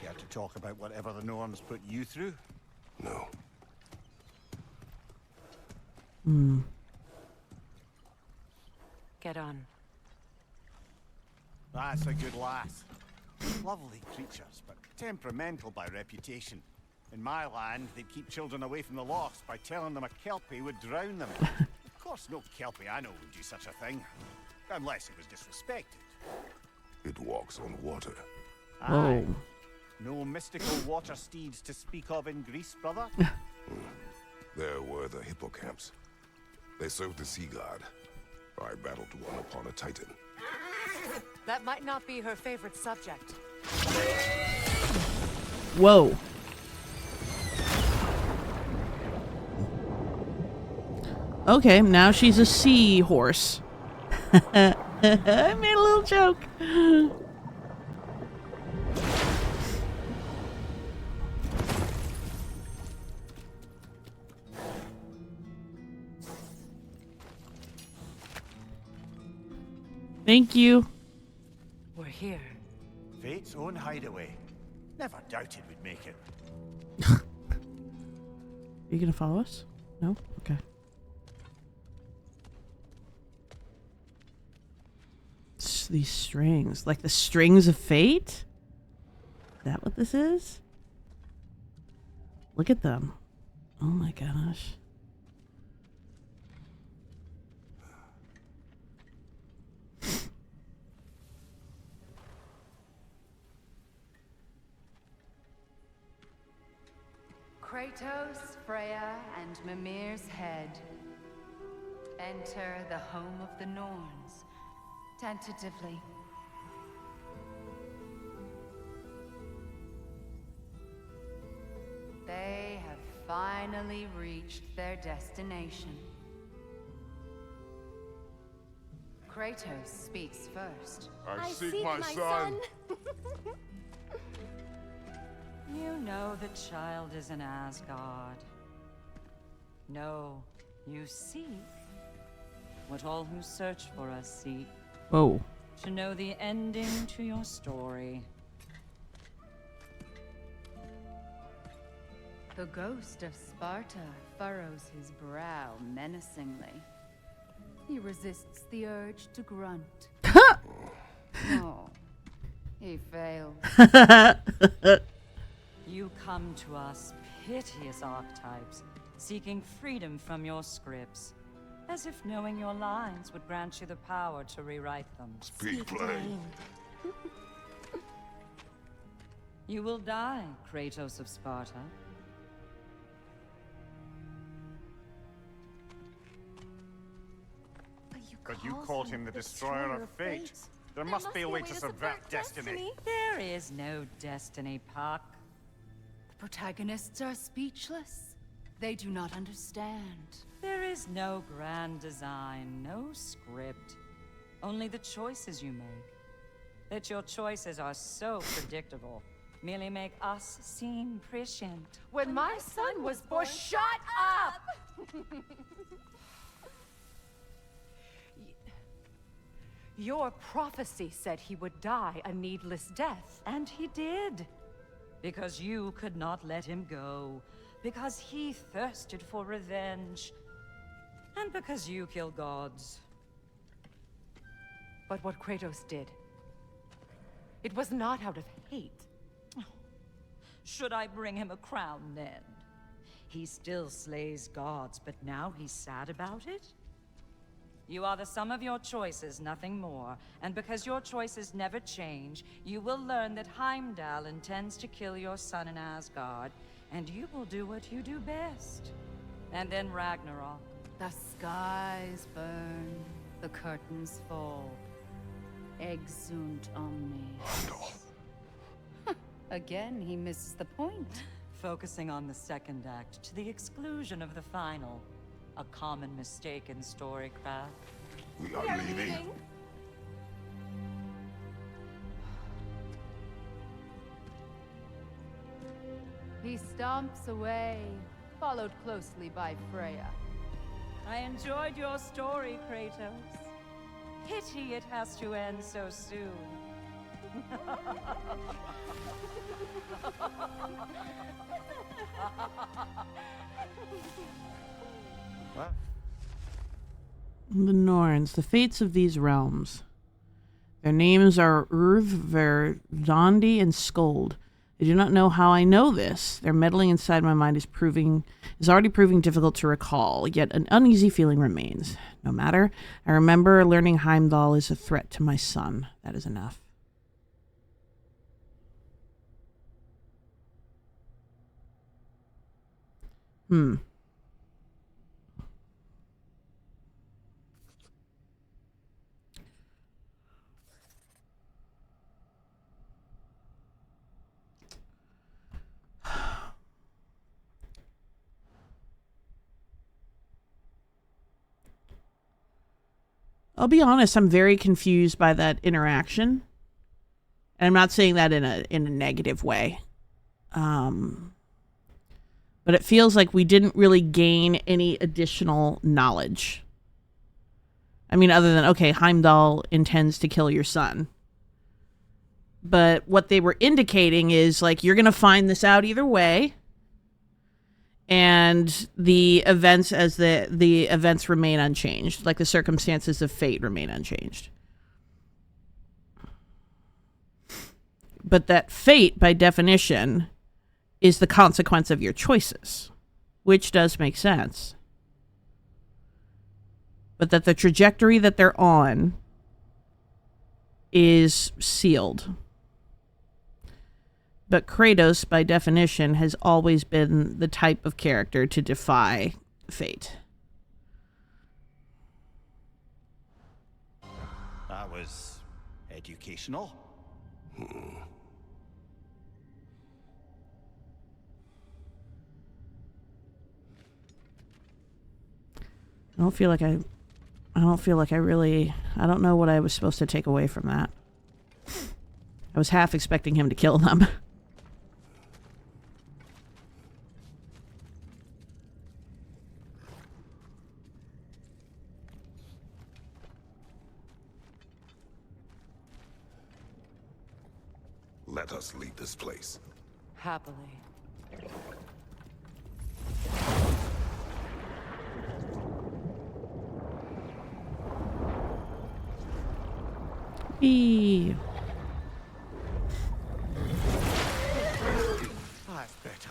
Care to talk about whatever the Norns put you through?
No.
Get on.
That's a good lass. Lovely creatures, but temperamental by reputation. In my land, they'd keep children away from the lochs by telling them a kelpie would drown them. Of course, no kelpie I know would do such a thing. Unless it was disrespected.
It walks on water.
Oh.
No mystical water steeds to speak of in Greece, brother?
There were the hippocamps. They served the sea god. I battled one upon a titan.
That might not be her favorite subject.
Whoa. Okay, now she's a sea horse. I made a little joke. Thank you.
We're here.
Fate's own hideaway. Never doubted we'd make it.
Are you gonna follow us? No? Okay. These strings. Like the strings of fate? Is that what this is? Look at them. Oh my gosh.
Kratos, Freya, and Mimir's head. Enter the home of the Norns. Tentatively. They have finally reached their destination. Kratos speaks first.
I seek my son.
You know the child is in Asgard. No, you seek what all who search for us seek.
Whoa.
To know the ending to your story.
The ghost of Sparta furrows his brow menacingly. He resists the urge to grunt. No, he fails.
You come to us, piteous archetypes, seeking freedom from your scripts, as if knowing your lines would grant you the power to rewrite them.
Speak plain.
You will die, Kratos of Sparta.
But you called him the destroyer of fate. There must be a way to subvert destiny.
There is no destiny, Puck.
The protagonists are speechless. They do not understand.
There is no grand design, no script. Only the choices you make. That your choices are so predictable merely make us seem prescient.
When my son was born, shut up! Your prophecy said he would die a needless death.
And he did. Because you could not let him go. Because he thirsted for revenge. And because you kill gods.
But what Kratos did, it was not out of hate.
Should I bring him a crown then? He still slays gods, but now he's sad about it? You are the sum of your choices, nothing more. And because your choices never change, you will learn that Heimdall intends to kill your son in Asgard, and you will do what you do best. And then Ragnarok.
The skies burn, the curtains fall. Exunt omnes. Again, he misses the point.
Focusing on the second act to the exclusion of the final. A common mistake in storycraft.
We are leaving.
He stomps away, followed closely by Freya.
I enjoyed your story, Kratos. Pity it has to end so soon.
What?
The Norns, the fates of these realms. Their names are Urth, Verdandi, and Skold. I do not know how I know this. Their meddling inside my mind is already proving difficult to recall, yet an uneasy feeling remains. No matter, I remember learning Heimdall is a threat to my son. That is enough. I'll be honest, I'm very confused by that interaction. And I'm not saying that in a negative way. But it feels like we didn't really gain any additional knowledge. I mean, other than, okay, Heimdall intends to kill your son. But what they were indicating is, like, you're going to find this out either way. And the events as the events remain unchanged. Like, the circumstances of fate remain unchanged. But that fate, by definition, is the consequence of your choices. Which does make sense. But that the trajectory that they're on is sealed. But Kratos, by definition, has always been the type of character to defy fate.
That was educational.
I don't feel like I don't know what I was supposed to take away from that. I was half expecting him to kill them.
Let us leave this place.
Happily.
Eee.
That's better.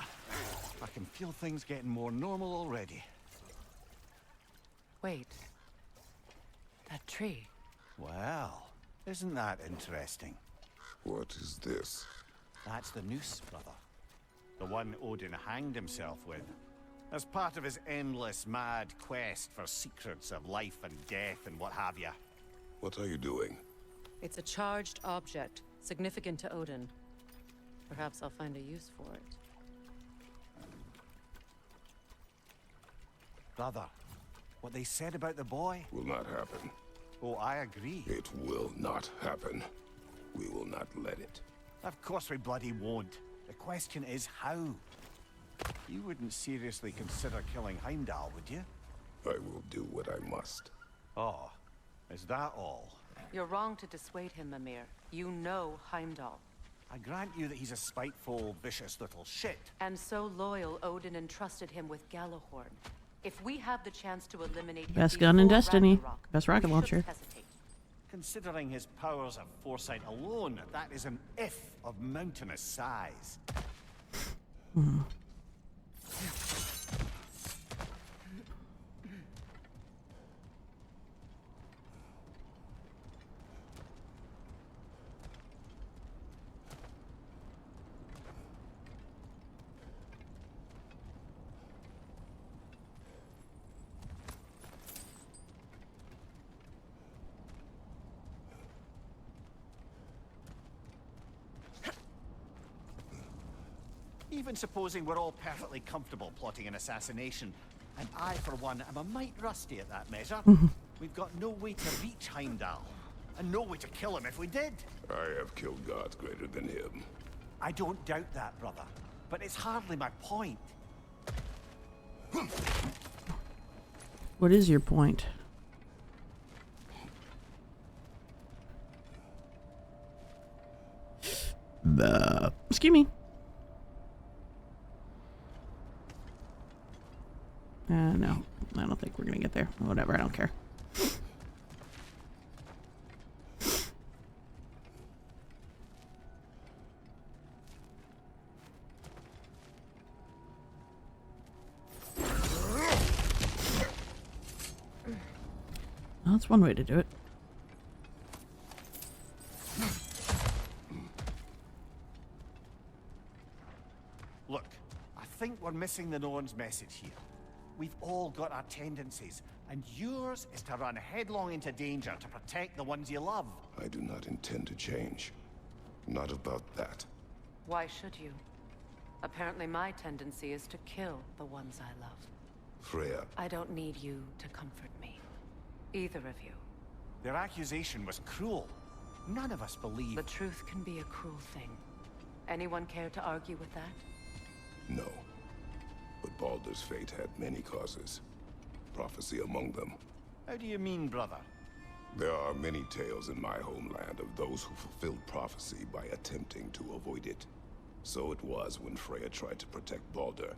I can feel things getting more normal already.
Wait. That tree.
Well, isn't that interesting?
What is this?
That's the noose, brother. The one Odin hanged himself with. As part of his endless, mad quest for secrets of life and death and what have you.
What are you doing?
It's a charged object, significant to Odin. Perhaps I'll find a use for it.
Brother, what they said about the boy?
Will not happen.
Oh, I agree.
It will not happen. We will not let it.
Of course we bloody won't. The question is how. You wouldn't seriously consider killing Heimdall, would you?
I will do what I must.
Oh, is that all?
You're wrong to dissuade him, Mimir. You know Heimdall.
I grant you that he's a spiteful, vicious little shit.
And so loyal, Odin entrusted him with Gjallarhorn. If we have the chance to eliminate him
Best gun in
before
Destiny.
Ragnarok,
Best rocket
we
launcher.
shouldn't hesitate.
Considering his powers of foresight alone, that is an if of mountainous size. Even supposing we're all perfectly comfortable plotting an assassination, and I, for one, am a mite rusty at that measure, we've got no way to reach Heimdall, and no way to kill him if we did.
I have killed gods greater than him.
I don't doubt that, brother, but it's hardly my point.
What is your point? Excuse me. No, I don't think we're gonna get there. Whatever, I don't care. Well, that's one way to do it.
Look, I think we're missing the Norns' message here. We've all got our tendencies, and yours is to run headlong into danger to protect the ones you love.
I do not intend to change. Not about that.
Why should you? Apparently my tendency is to kill the ones I love.
Freya,
I don't need you to comfort me. Either of you.
Their accusation was cruel. None of us believe.
The truth can be a cruel thing. Anyone care to argue with that?
no. But Baldur's fate had many causes. Prophecy among them.
How do you mean, brother?
There are many tales in my homeland of those who fulfilled prophecy by attempting to avoid it. So it was when Freya tried to protect Baldur,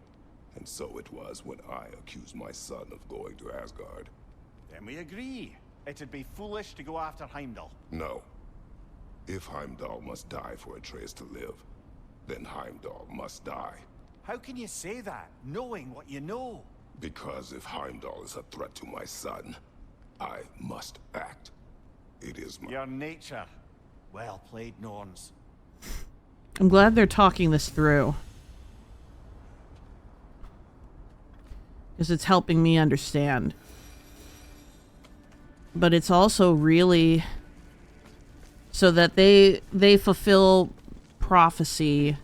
and so it was when I accused my son of going to Asgard.
Then we agree. It'd be foolish to go after Heimdall.
No. If Heimdall must die for Atreus to live, then Heimdall must die.
How can you say that, knowing what you know?
Because if Heimdall is a threat to my son, I must act. It is my...
Your nature. Well played, Norns.
I'm glad they're talking this through. Because it's helping me understand. But it's also really so that they fulfill prophecy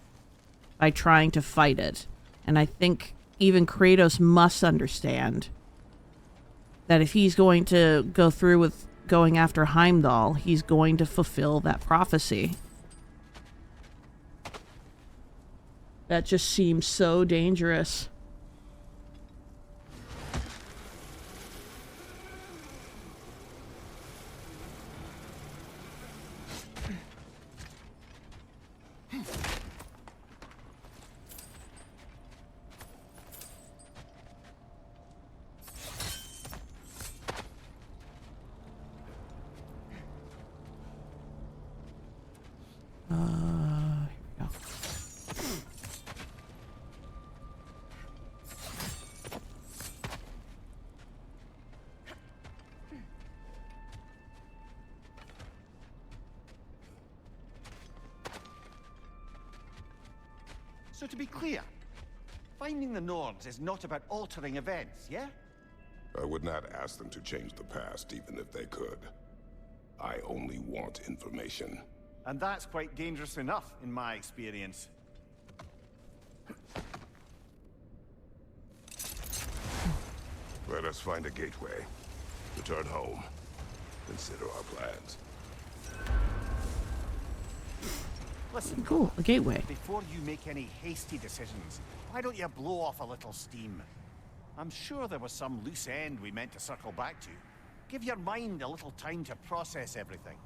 by trying to fight it. And I think even Kratos must understand that if he's going to go through with going after Heimdall, he's going to fulfill that prophecy. That just seems so dangerous. Here we go.
So to be clear, finding the Norns is not about altering events, yeah?
I would not ask them to change the past, even if they could. I only want information.
And that's quite dangerous enough, in my experience.
Let us find a gateway. Return home. Consider our plans.
Listen,
Cool, a gateway.
before you make any hasty decisions, why don't you blow off a little steam? I'm sure there was some loose end we meant to circle back to. Give your mind a little time to process everything.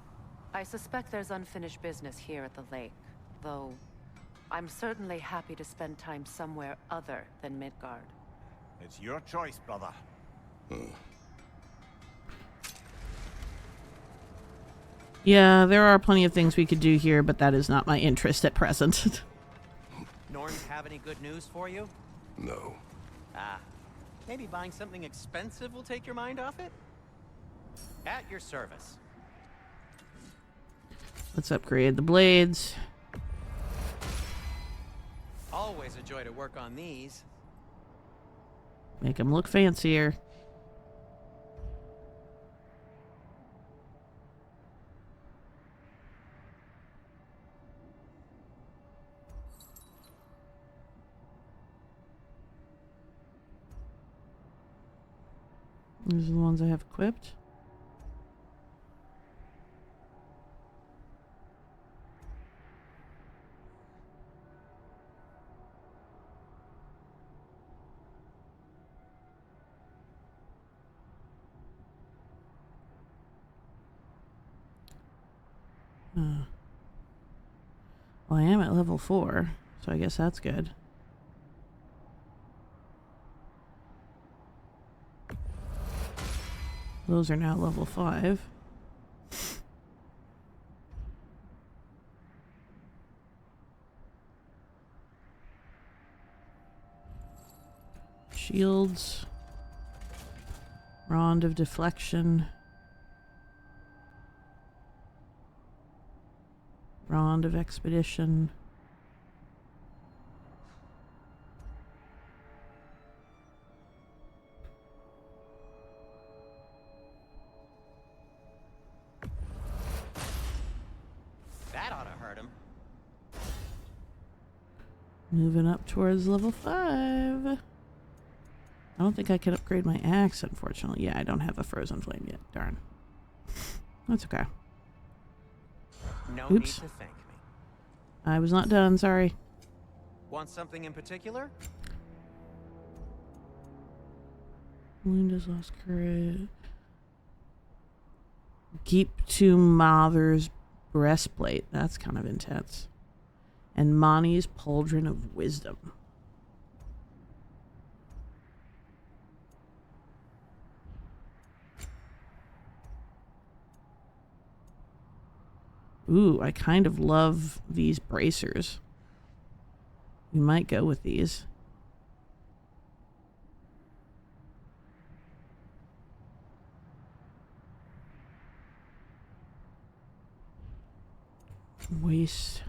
I suspect there's unfinished business here at the lake, though I'm certainly happy to spend time somewhere other than Midgard.
It's your choice, brother.
Yeah, there are plenty of things we could do here, but that is not my interest at present.
Norns have any good news for you?
No.
Ah, maybe buying something expensive will take your mind off it? At your service.
Let's upgrade the blades.
Always a joy to work on these.
Make them look fancier. These are the ones I have equipped. Well, I am at level 4, so I guess that's good. Those are now level 5. Shields. Rod of deflection. Rod of expedition.
That ought to hurt him.
Moving up towards level 5. I don't think I can upgrade my axe, unfortunately. Yeah, I don't have a frozen flame yet. Darn. That's okay.
No
Oops.
need to thank me.
I was not done, sorry.
Want something in particular?
Wound has lost courage. Keep to Mother's breastplate. That's kind of intense. And Mani's pauldron of wisdom. Ooh, I kind of love these bracers. We might go with these. Waist.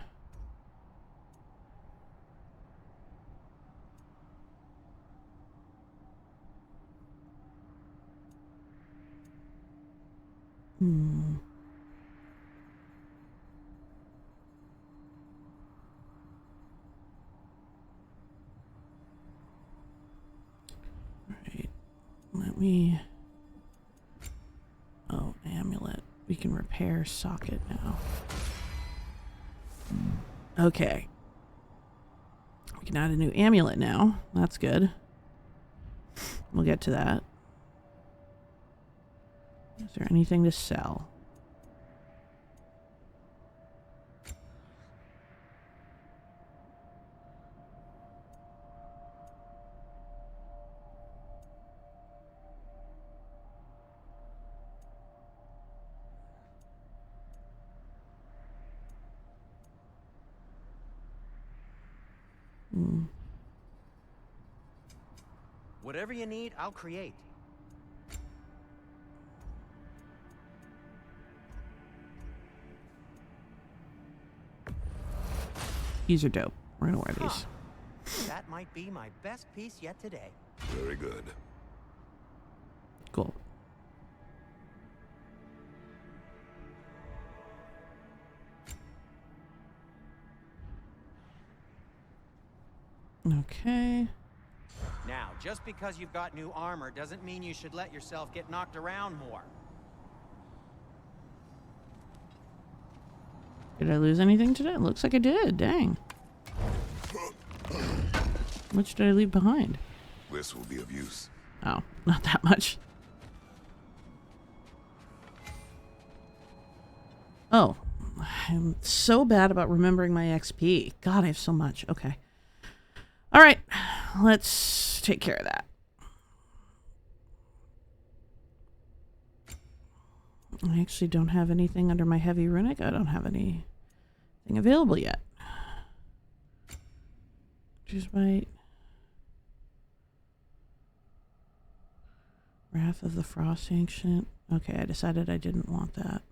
Alright. Let me... Oh, amulet. We can repair socket now. Okay. We can add a new amulet now. That's good. We'll get to that. Is there anything to sell?
Whatever you need, I'll create.
These are dope. We're gonna wear these.
That might be my best piece yet today.
Very good.
Cool. Okay.
Now, just because you've got new armor doesn't mean you should let yourself get knocked around more.
Did I lose anything today? It looks like I did. Dang. How much did I leave behind?
This will be of use.
Oh, not that much. Oh, I'm so bad about remembering my XP. God, I have so much. Okay. All right, let's take care of that. I actually don't have anything under my heavy runic. I don't have anything available yet. Just wait. Wrath of the Frost Ancient. Okay, I decided I didn't want that.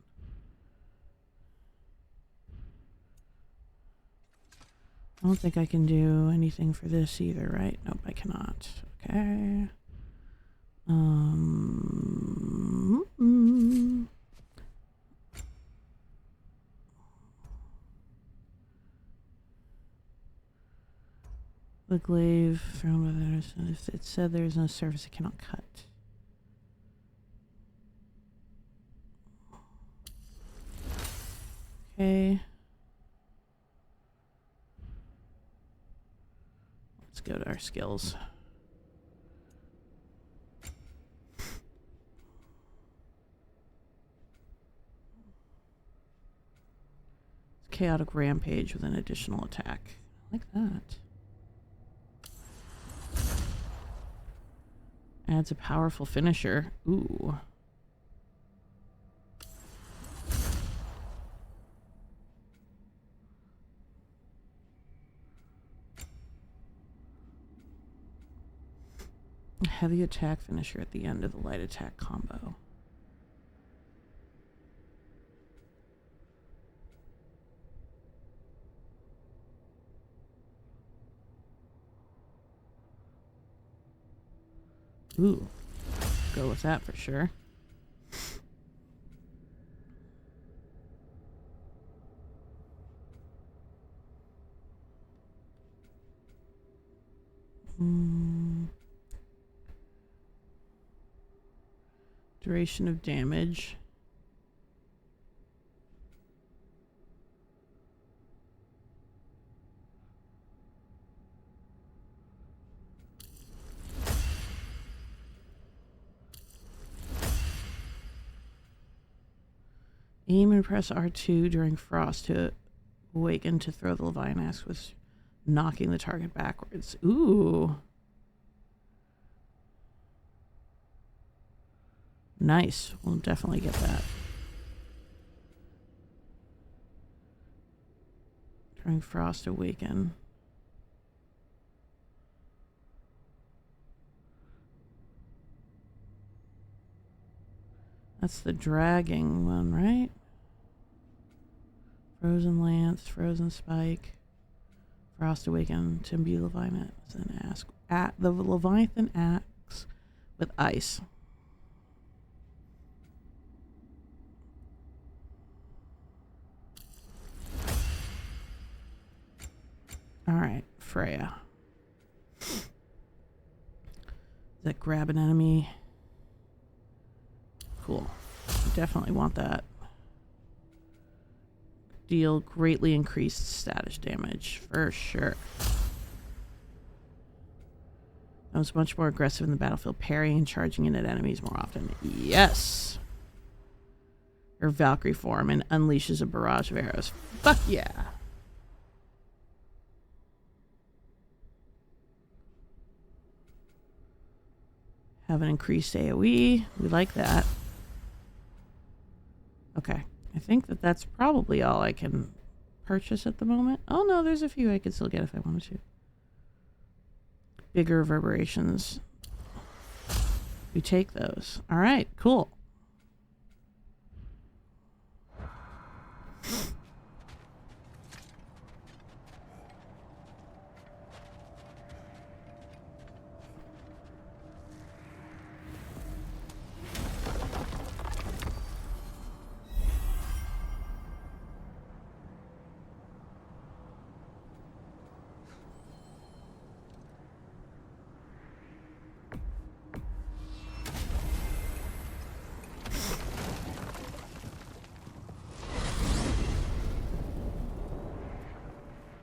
I don't think I can do anything for this either, right? Nope, I cannot. Okay. The glaive thrown by the... If it said there's no surface, it cannot cut. Okay. Let's go to our skills. Chaotic Rampage with an additional attack. I like that. Adds a powerful finisher. Ooh. A heavy attack finisher at the end of the light attack combo. Ooh, go with that for sure. Duration of damage. Aim and press R2 during frost to awaken to throw the Leviathan axe with knocking the target backwards. Ooh. Nice. We'll definitely get that. During frost awaken. That's the dragging one, right? Frozen lance, frozen spike, frost awaken, Timbu Leviathan ask at the Leviathan axe with ice. All right, Freya. Does that grab an enemy? Cool. Definitely want that. Deal greatly increased status damage, for sure. That was much more aggressive in the battlefield, parrying and charging in at enemies more often. Yes! Her Valkyrie form and unleashes a barrage of arrows. Fuck yeah! Have an increased AoE. We like that. Okay. I think that that's probably all I can purchase at the moment. Oh no, there's a few I could still get if I wanted to. Bigger reverberations. We take those. All right, cool.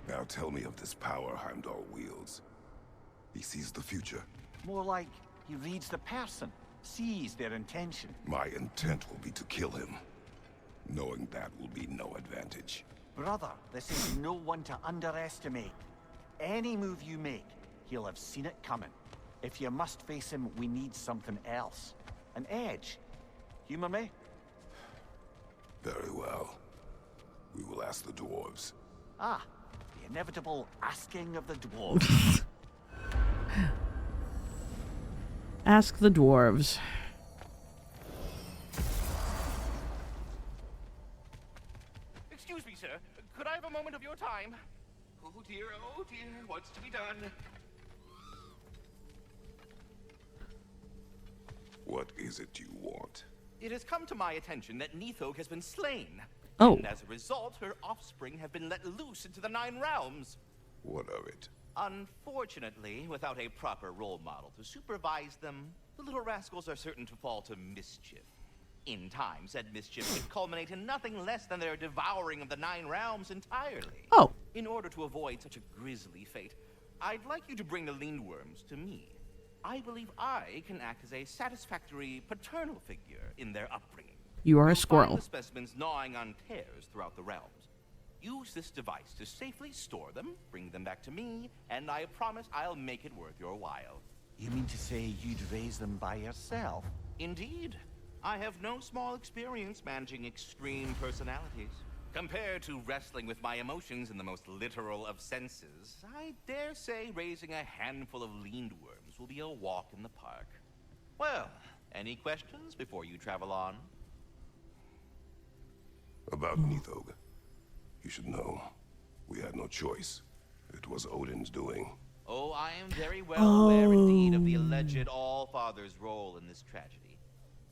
Now tell me of this power Heimdall wields. He sees the future.
More like he reads the person, sees their intention.
My intent will be to kill him. Knowing that will be no advantage.
Brother, this is no one to underestimate. Any move you make, he'll have seen it coming. If you must face him, we need something else. An edge. Humor me?
Very well. We will ask the dwarves.
Ah, the inevitable asking of the dwarves.
Ask the dwarves.
Excuse me, sir. Could I have a moment of your time? Oh dear, what's to be done?
What is it you want?
It has come to my attention that Nithog has been slain.
Oh.
And as a result, her offspring have been let loose into the 9 realms.
What of it?
Unfortunately, without a proper role model to supervise them, the little rascals are certain to fall to mischief. In time, said mischief could culminate in nothing less than their devouring of the 9 realms entirely.
Oh.
In order to avoid such a grisly fate, I'd like you to bring the Lindworms to me. I believe I can act as a satisfactory paternal figure in their upbringing.
You are a
You'll
squirrel.
find the specimens gnawing on tears throughout the realms. Use this device to safely store them, bring them back to me, and I promise I'll make it worth your while.
You mean to say you'd raise them by yourself?
Indeed. I have no small experience managing extreme personalities. Compared to wrestling with my emotions in the most literal of senses, I dare say raising a handful of Lindworms will be a walk in the park. Well, any questions before you travel on?
About Nithog. You should know. We had no choice. It was Odin's doing.
Oh, I am very well aware indeed of the alleged All-Father's role in this tragedy.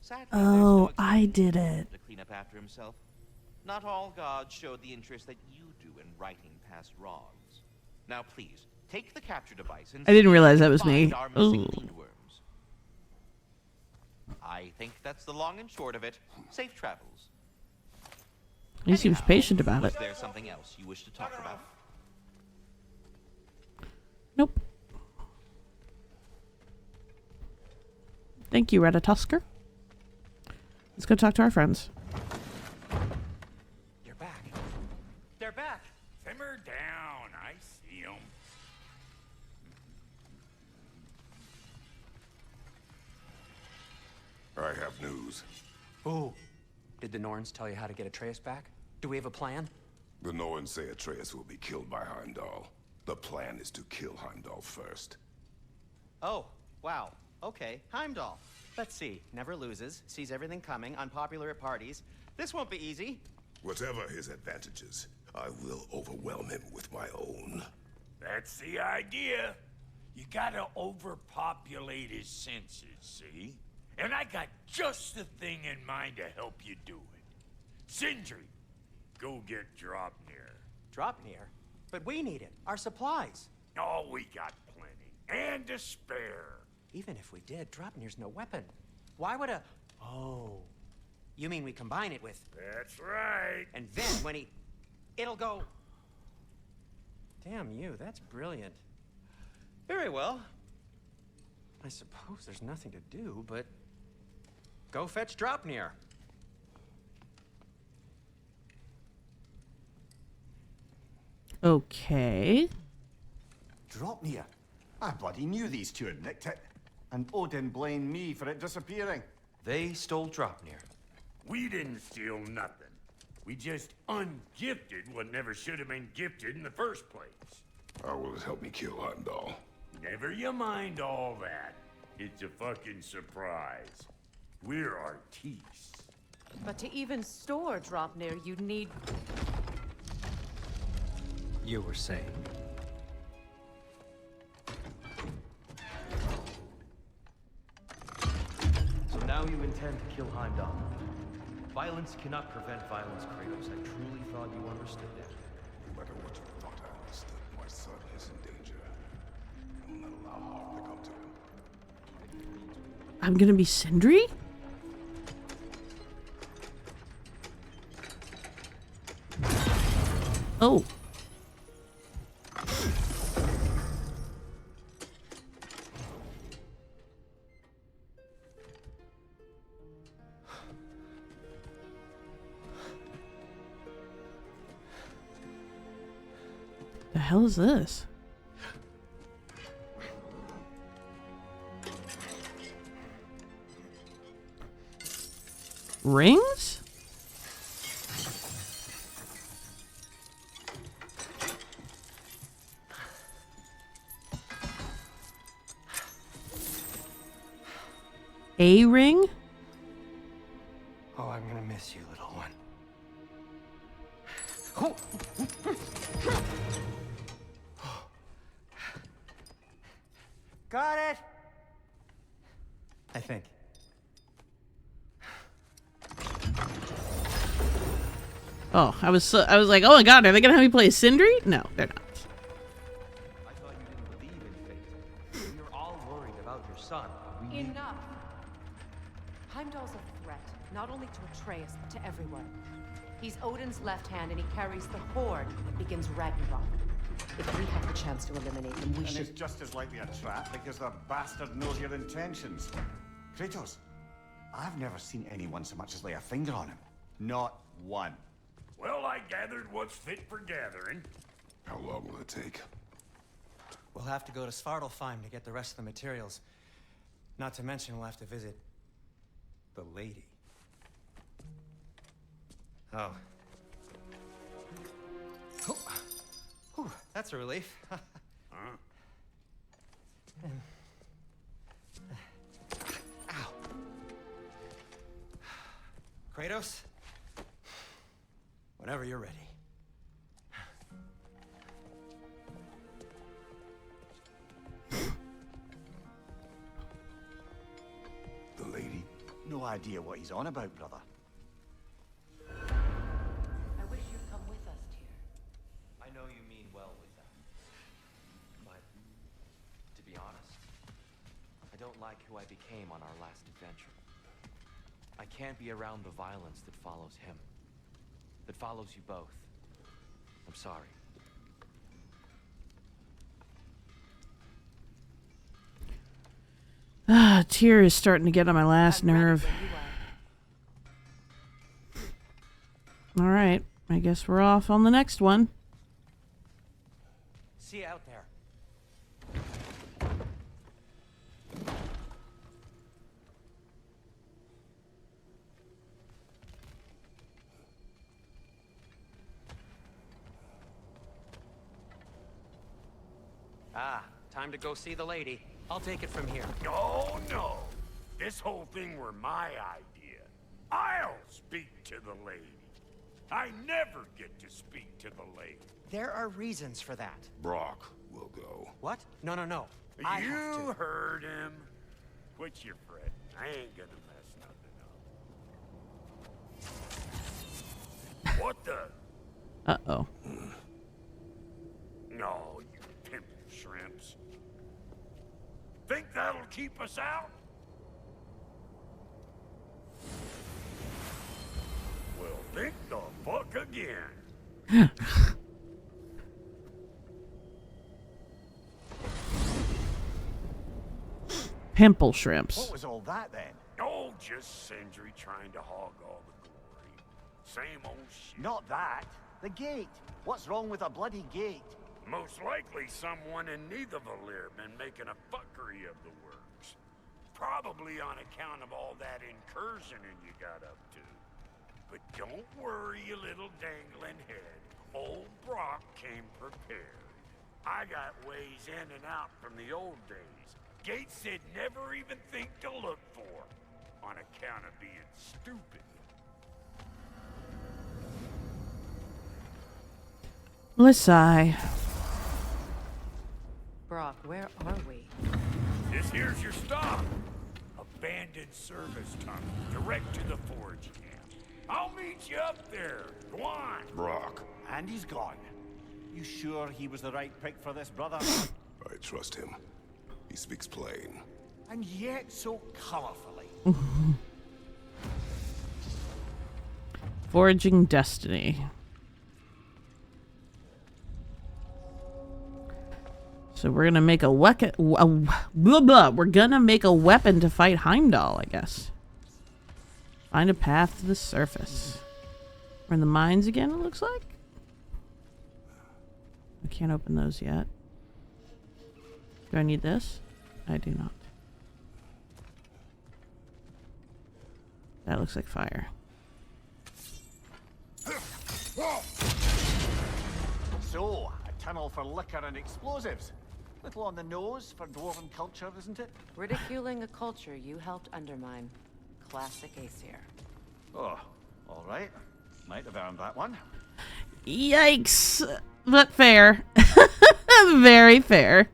Sadly, there's no
I
excuse
did
for him
it.
to clean up after himself. Not all gods showed the interest that you do in righting past wrongs. Now, please take the capture device and
I didn't
see
realize
if
that
you
was me.
find our missing
Ooh.
Lindworms. I think that's the long and short of it. Safe travels.
He seems
Anyhow,
patient about
was
it.
there something else you wish to talk about?
Nope. Thank you, Ratatusker. Let's go talk to our friends.
I have news.
Ooh. Did the Norns tell you how to get Atreus back? Do we have a plan?
The Norns say Atreus will be killed by Heimdall. The plan is to kill Heimdall first.
Oh, wow. Okay, Heimdall. Let's see. Never loses, sees everything coming, unpopular at parties. This won't be easy.
Whatever his advantages, I will overwhelm him with my own.
That's the idea. You gotta overpopulate his senses, see? And I got just the thing in mind to help you do it. Sindri, go get Draupnir.
Draupnir? But we need it. Our supplies.
Oh, we got plenty. And to spare.
Even if we did, Draupnir's no weapon. Why would a... Oh. You mean we combine it with...
That's right.
And then when he... It'll go... Damn you, that's brilliant. Very well. I suppose there's nothing to do, but... Go fetch Draupnir.
Okay.
Draupnir? I bloody knew these two had nicked it. And Odin blamed me for it disappearing.
They stole Draupnir.
We didn't steal nothing. We just ungifted what never should have been gifted in the first place.
How will it help me kill Heimdall?
Never you mind all that. It's a fucking surprise. We're artistes.
But to even store Draupnir, you'd need...
You were saying?
So now you intend to kill Heimdall. Violence cannot prevent violence, Kratos. I truly thought you understood that.
No matter what you thought I understood, my son is in danger. I will not allow harm to come to him.
I'm gonna be Sindri? Oh. The hell is this? Rings? A ring?
Oh, I'm gonna miss you, little one. Got it! I think.
Oh, I was like, oh my god, are they gonna have me play Sindri? No, they're not.
I thought you didn't believe in fate. When you're all worried about your son, we need...
Enough! Heimdall's a threat, not only to Atreus, but to everyone. He's Odin's left hand, and he carries the horde that begins Ragnarok. If we have the chance to eliminate him, we
And
should...
it's just as likely a trap because the bastard knows your intentions. Kratos, I've never seen anyone so much as lay a finger on him. Not one.
Well, I gathered what's fit for gathering.
How long will it take?
We'll have to go to Svartalfheim to get the rest of the materials. Not to mention we'll have to visit the lady. Oh. Oh. Whew, that's a relief.
Huh?
Ow. Kratos? Whenever you're ready.
The lady?
No idea what he's on about, brother.
I wish you'd come with us, Tyr.
I know you mean well with that. But, to be honest, I don't like who I became on our last adventure. I can't be around the violence that follows him. That follows you both. I'm sorry.
Ah, Tyr is starting to get on my last
I'm ready
nerve.
when you are.
All right, I guess we're off on the next one.
See you out there. Ah, time to go see the lady. I'll take it from here.
No, no. This whole thing were my idea. I'll speak to the lady. I never get to speak to the lady.
There are reasons for that.
Brock will go.
What? No, no, no. I have
You
to.
heard him. Quit your fret. I ain't gonna mess nothing up. What the?
Uh-oh.
No, you pimple shrimps. Think that'll keep us out? Well, think the fuck again.
Pimple shrimps.
What was all that then?
Oh, just Sindri trying to hog all the glory. Same old shit.
Not that. The gate. What's wrong with a bloody gate?
Most likely someone in Nidavellir been making a fuckery of the works. Probably on account of all that incursioning you got up to. But don't worry, you little dangling head. Old Brock came prepared. I got ways in and out from the old days. Gates said never even think to look for, on account of being stupid.
Let's sigh.
Brock, where are we?
This here's your stop. Abandoned service tunnel, direct to the forge camp. I'll meet you up there. Go on.
Brock,
And he's gone. You sure he was the right pick for this, brother?
I trust him. He speaks plain.
And yet so colorfully.
Forging destiny. So we're gonna make a weapon. We're gonna make a weapon to fight Heimdall, I guess. Find a path to the surface. We're in the mines again, it looks like. I can't open those yet. Do I need this? I do not. That looks like fire.
So, a tunnel for liquor and explosives. Little on the nose for dwarven culture, isn't it?
Ridiculing a culture you helped undermine. Classic Aesir.
Oh, all right. Might have earned that one.
Yikes! But fair. Very fair.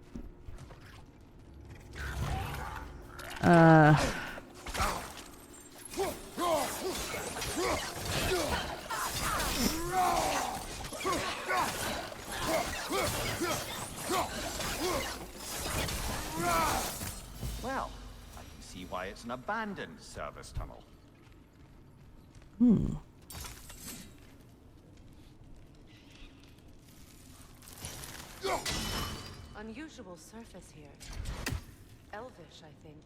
Well, I can see why it's an abandoned service tunnel.
Unusual surface here. Elvish, I think.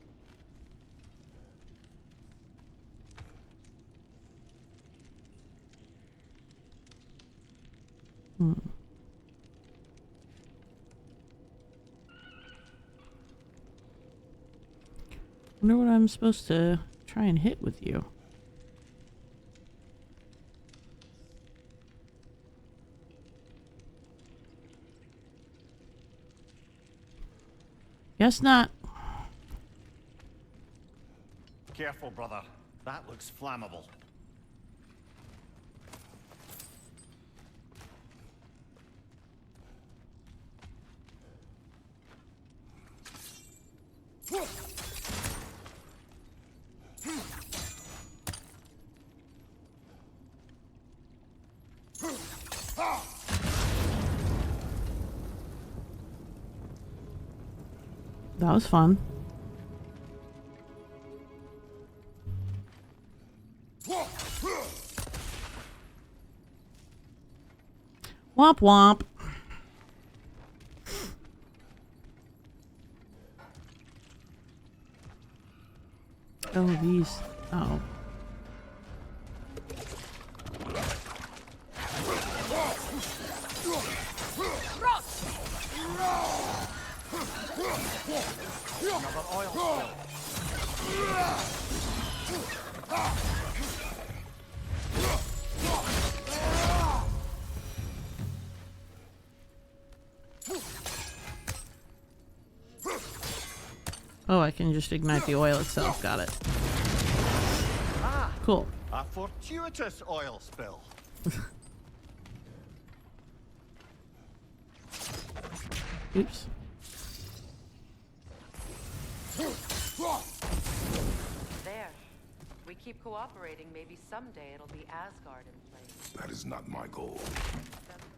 Wonder what I'm supposed to try and hit with you. Guess not.
Careful, brother. That looks flammable.
That was fun. Womp womp. Oh, these. Oh.
Another oil spill.
Oh, I can just ignite the oil itself. Got it. Cool.
A fortuitous oil spill.
Oops.
There. We keep cooperating, maybe someday it'll be Asgard in place.
That is not my goal.
Doesn't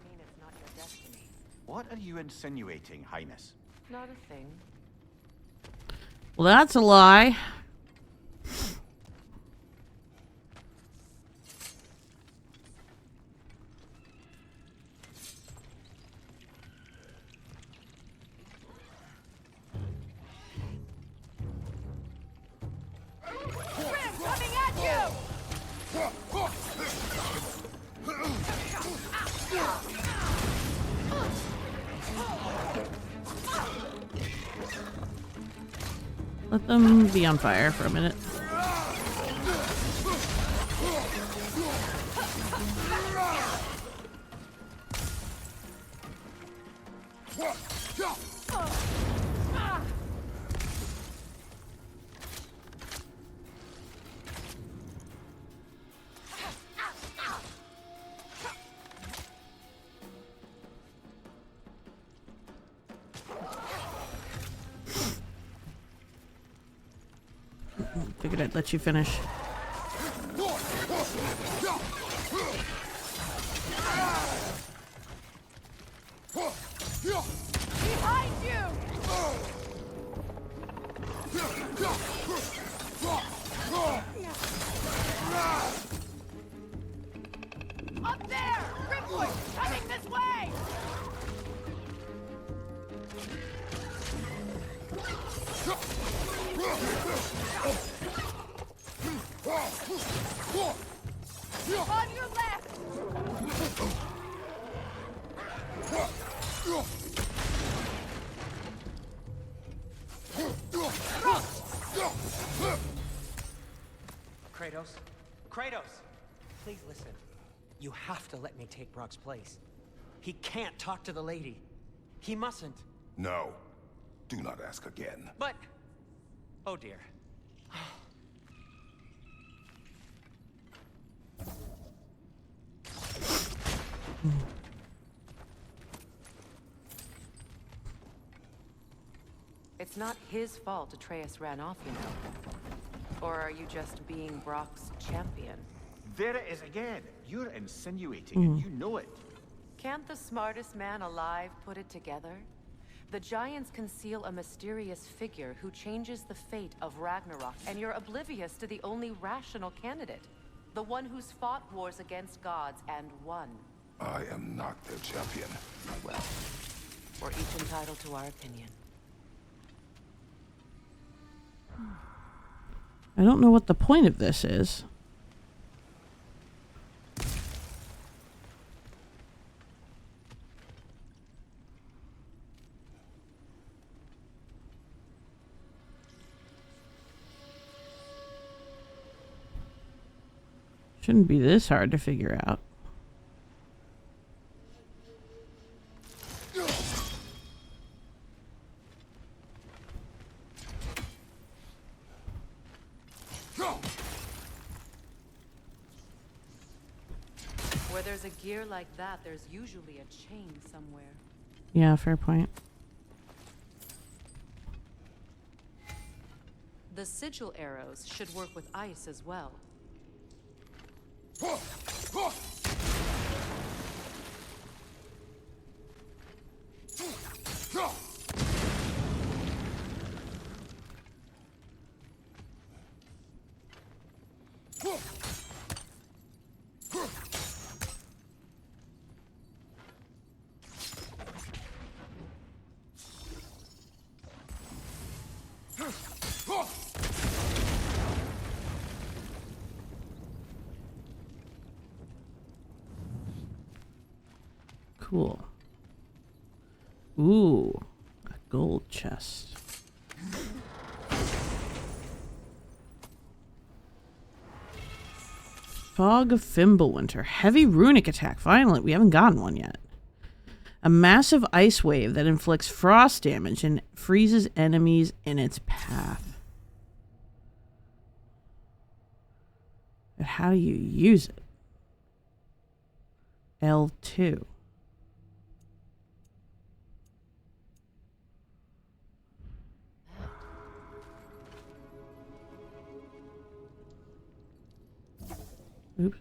mean it's not your destiny.
What are you insinuating, Highness?
Not a thing.
Well, that's a lie. Let them be on fire for a minute. Figured I'd let you finish.
Behind you! Up there! Rimwood! Coming this way! On your left!
Kratos? Kratos! Please listen. You have to let me take Brock's place. He can't talk to the lady. He mustn't.
No. Do not ask again.
But... Oh dear.
It's not his fault Atreus ran off, you know. Or are you just being Brock's champion?
There it is again. You're insinuating and you know it.
Can't the smartest man alive put it together? The Giants conceal a mysterious figure who changes the fate of Ragnarok, and you're oblivious to the only rational candidate. The one who's fought wars against gods and won.
I am not their champion.
Well, we're each entitled to our opinion.
I don't know what the point of this is. Shouldn't be this hard to figure out.
Where there's a gear like that, there's usually a chain somewhere.
Yeah, fair point.
The sigil arrows should work with ice as well.
Cool. Ooh, a gold chest. Fog of Fimbulwinter. Heavy runic attack. Finally, we haven't gotten one yet. A massive ice wave that inflicts frost damage and freezes enemies in its path. But how do you use it? L2. Oops.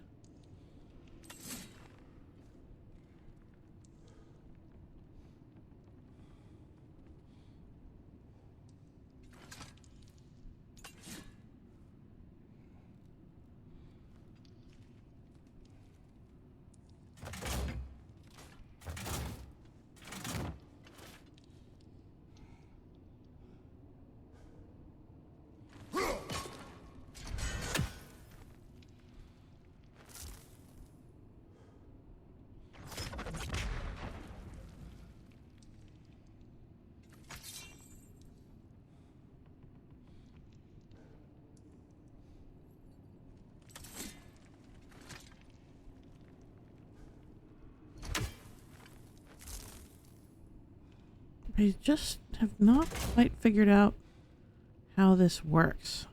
I just have not quite figured out how this works.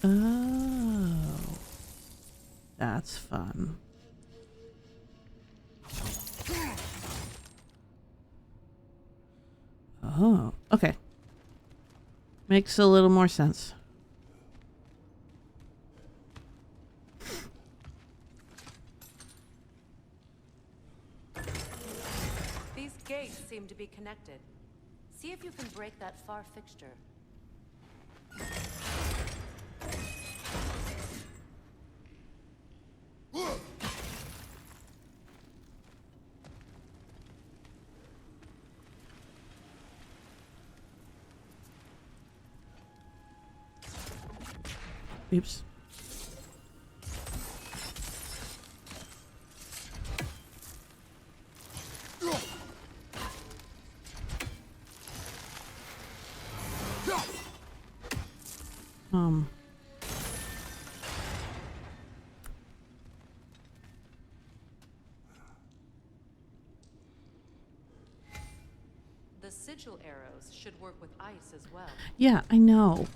Oh, that's fun. Oh, okay. Makes a little more sense.
These gates seem to be connected. See if you can break that far fixture.
Oops.
The sigil arrows should work with ice as well.
Yeah, I know.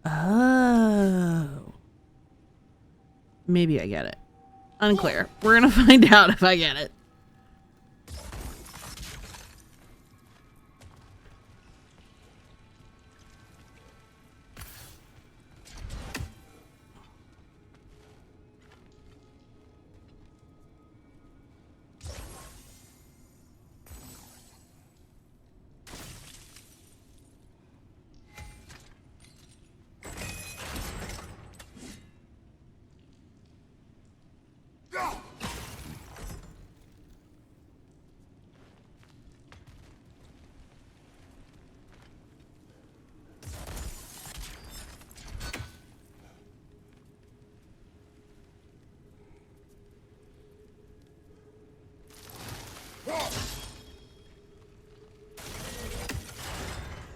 Oh. Maybe I get it. Unclear. We're gonna find out if I get it.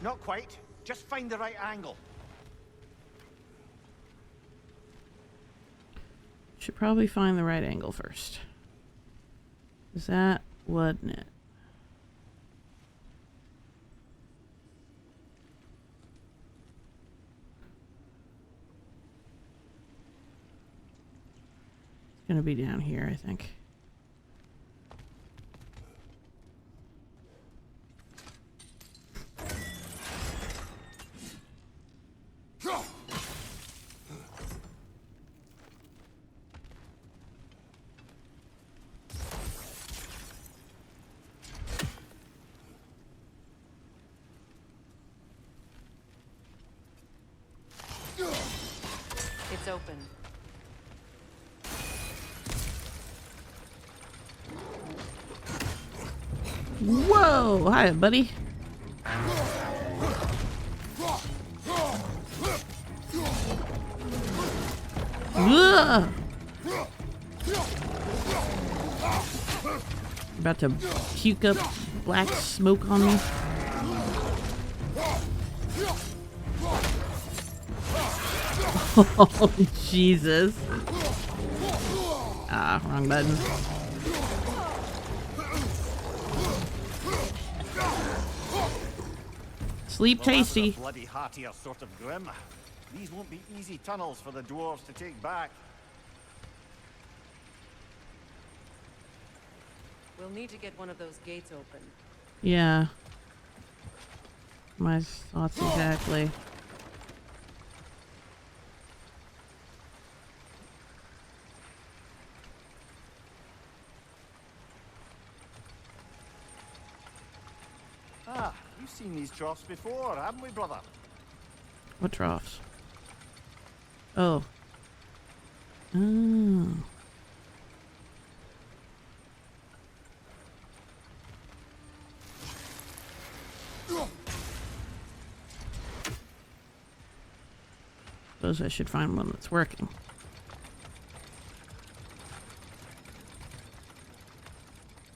Not quite. Just find the right angle.
Should probably find the right angle first. Is that wasn't it? It's gonna be down here, I think.
It's open.
Whoa! Hi, buddy. Ugh. About to puke up black smoke on me. Oh, Jesus. Ah, wrong button. Sleep tasty.
Bloody heartier sort of grim. These won't be easy tunnels for the dwarves to take back.
We'll need to get one of those gates open.
Yeah. My thoughts exactly.
Ah, we've seen these troughs before, haven't we, brother?
What troughs? Oh. Oh. Suppose I should find one that's working.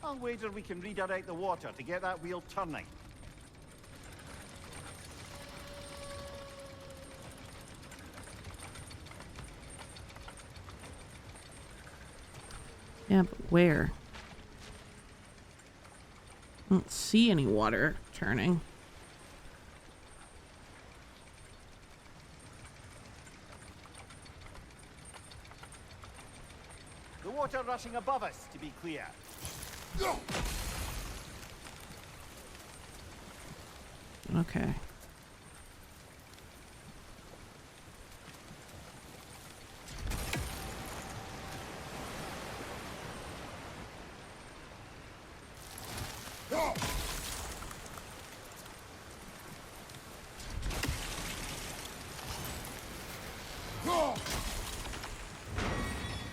I'll wager we can redirect the water to get that wheel turning.
Yeah, but where? I don't see any water turning.
The water rushing above us, to be clear.
Okay.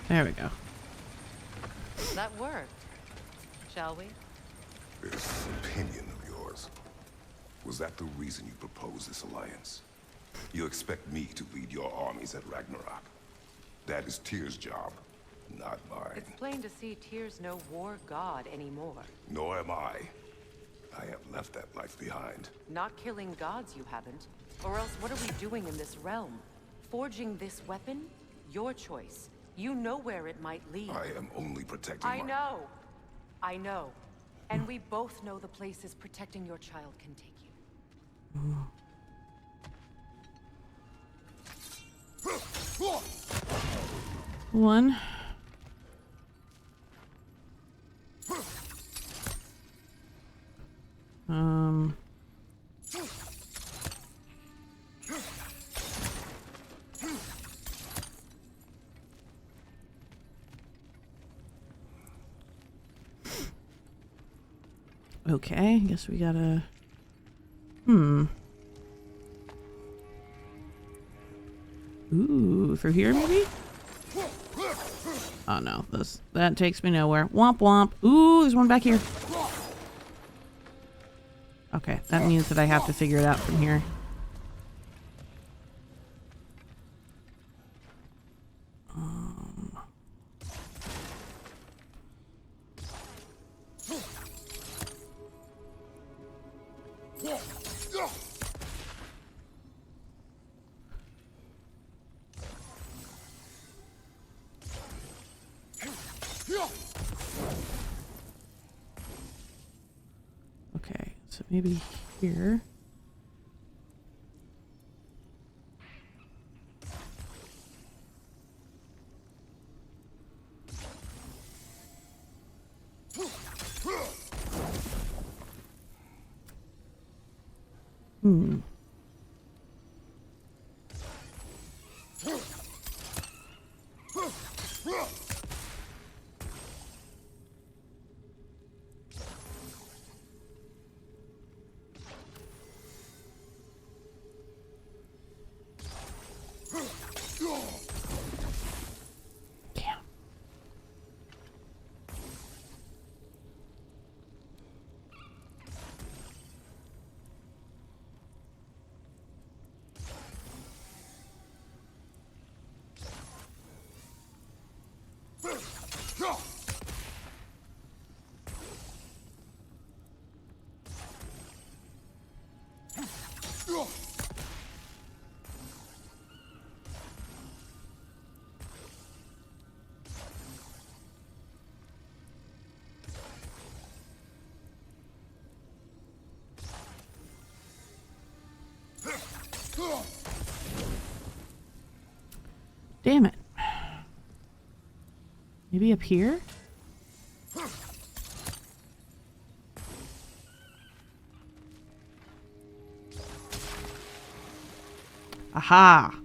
There we go.
That worked. Shall we?
This opinion of yours, was that the reason you proposed this alliance? You expect me to lead your armies at Ragnarok? That is Tyr's job, not mine.
It's plain to see Tyr's no war god anymore.
Nor am I. I have left that life behind.
Not killing gods, you haven't. Or else what are we doing in this realm? Forging this weapon? Your choice. You know where it might lead.
I am only protecting
I know. I know. And we both know the places protecting your child can take you.
One. Okay, I guess we gotta... Ooh, through here maybe? Oh no, that takes me nowhere. Womp womp. Ooh, there's one back here. Okay, that means that I have to figure it out from here. Okay, so maybe here. Damn it. Maybe up here? Aha!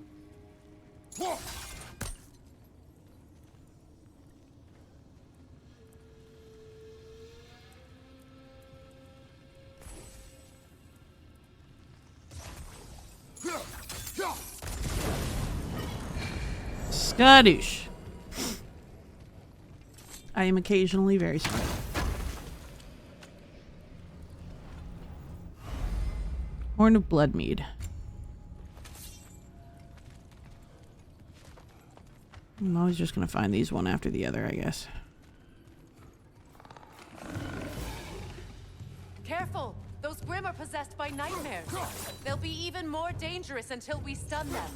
Skadoosh. I am occasionally very smart. Horn of Bloodmead. I'm always just gonna find these one after the other, I guess.
Careful! Those Grim are possessed by nightmares. They'll be even more dangerous until we stun them.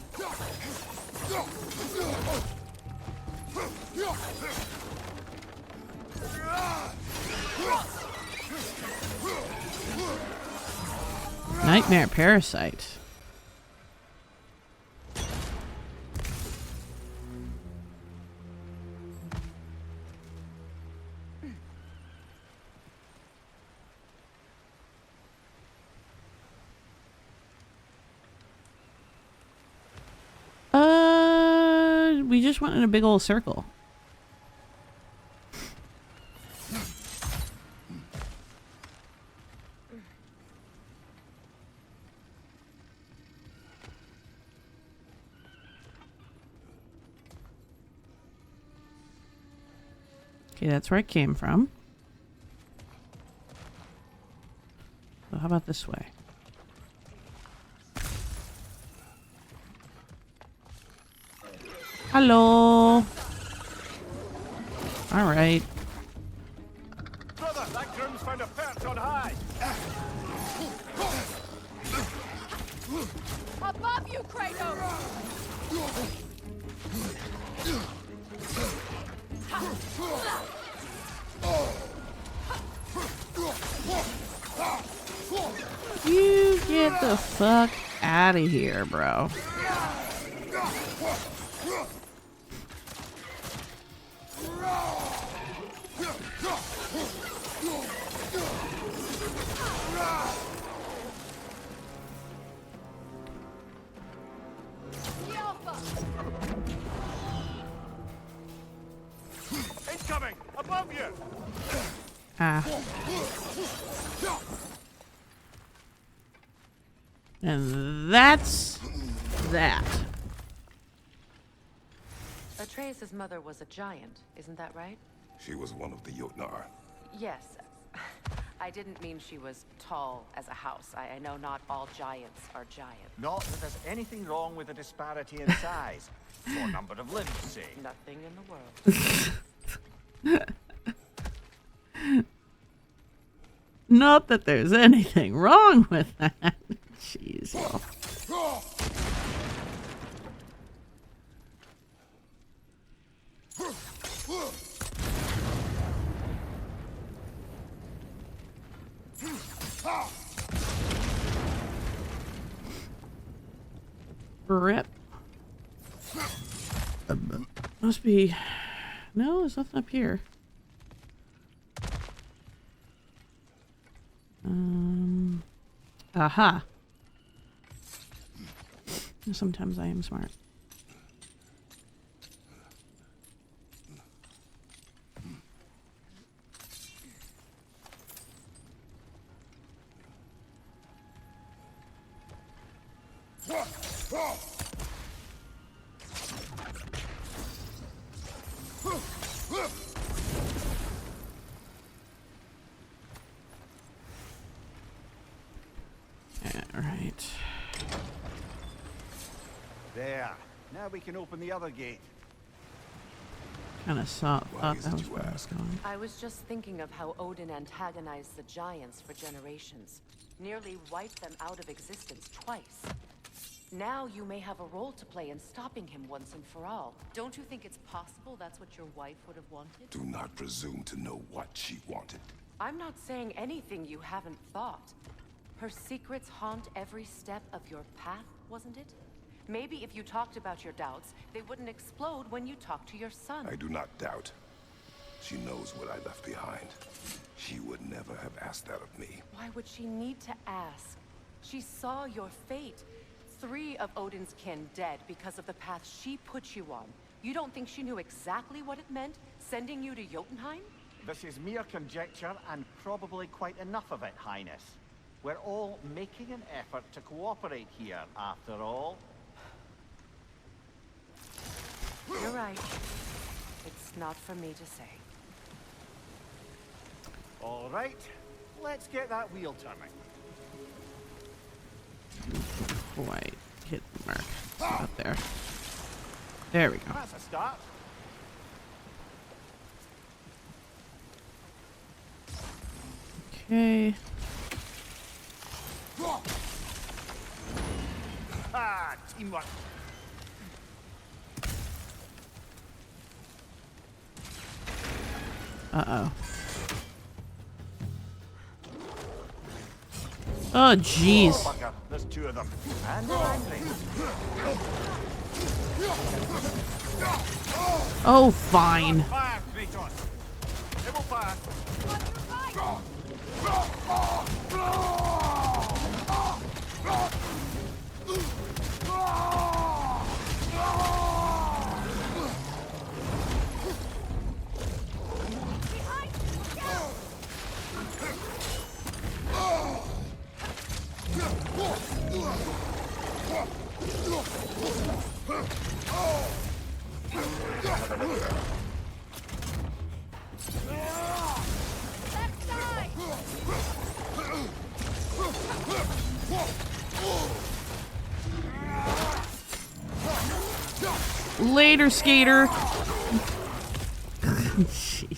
Nightmare Parasite. We just went in a big old circle. Okay, that's where it came from. So how about this way? Hello. All right.
Brother, that groom's found a perch on high.
Above you, Kratos!
You get the fuck out of here, bro.
Incoming! Above you!
Ah. And that's that.
Atreus' mother was a giant, isn't that right?
She was one of the Jotnar.
Yes. I didn't mean she was tall as a house. I know not all giants are giant.
Not that there's anything wrong with the disparity in size, or number of limbs, say.
Nothing in the world.
Not that there's anything wrong with that. Jeez. Rip. Must be... No, there's nothing up here. Aha. Sometimes I am smart. Alright.
There. Now we can open the other gate.
Kind of thought
Why
that was
did you
where I was
ask?
going.
I was just thinking of how Odin antagonized the giants for generations. Nearly wiped them out of existence twice. Now you may have a role to play in stopping him once and for all. Don't you think it's possible that's what your wife would have wanted?
Do not presume to know what she wanted.
I'm not saying anything you haven't thought. Her secrets haunt every step of your path, wasn't it? Maybe if you talked about your doubts, they wouldn't explode when you talk to your son.
I do not doubt. She knows what I left behind. She would never have asked that of me.
Why would she need to ask? She saw your fate. 3 of Odin's kin dead because of the path she put you on. You don't think she knew exactly what it meant, sending you to Jotunheim?
This is mere conjecture, and probably quite enough of it, Highness. We're all making an effort to cooperate here, after all.
You're right. It's not for me to say.
All right, let's get that wheel turning.
White hit mark. Up there. There we go.
That's a start.
Okay.
Ah, teamwork.
Uh-oh. Oh, jeez.
Oh, bugger. There's 2 of them. And they're angry.
Oh, fine.
Fire, Kratos. It will fire.
Later, skater. Jeez.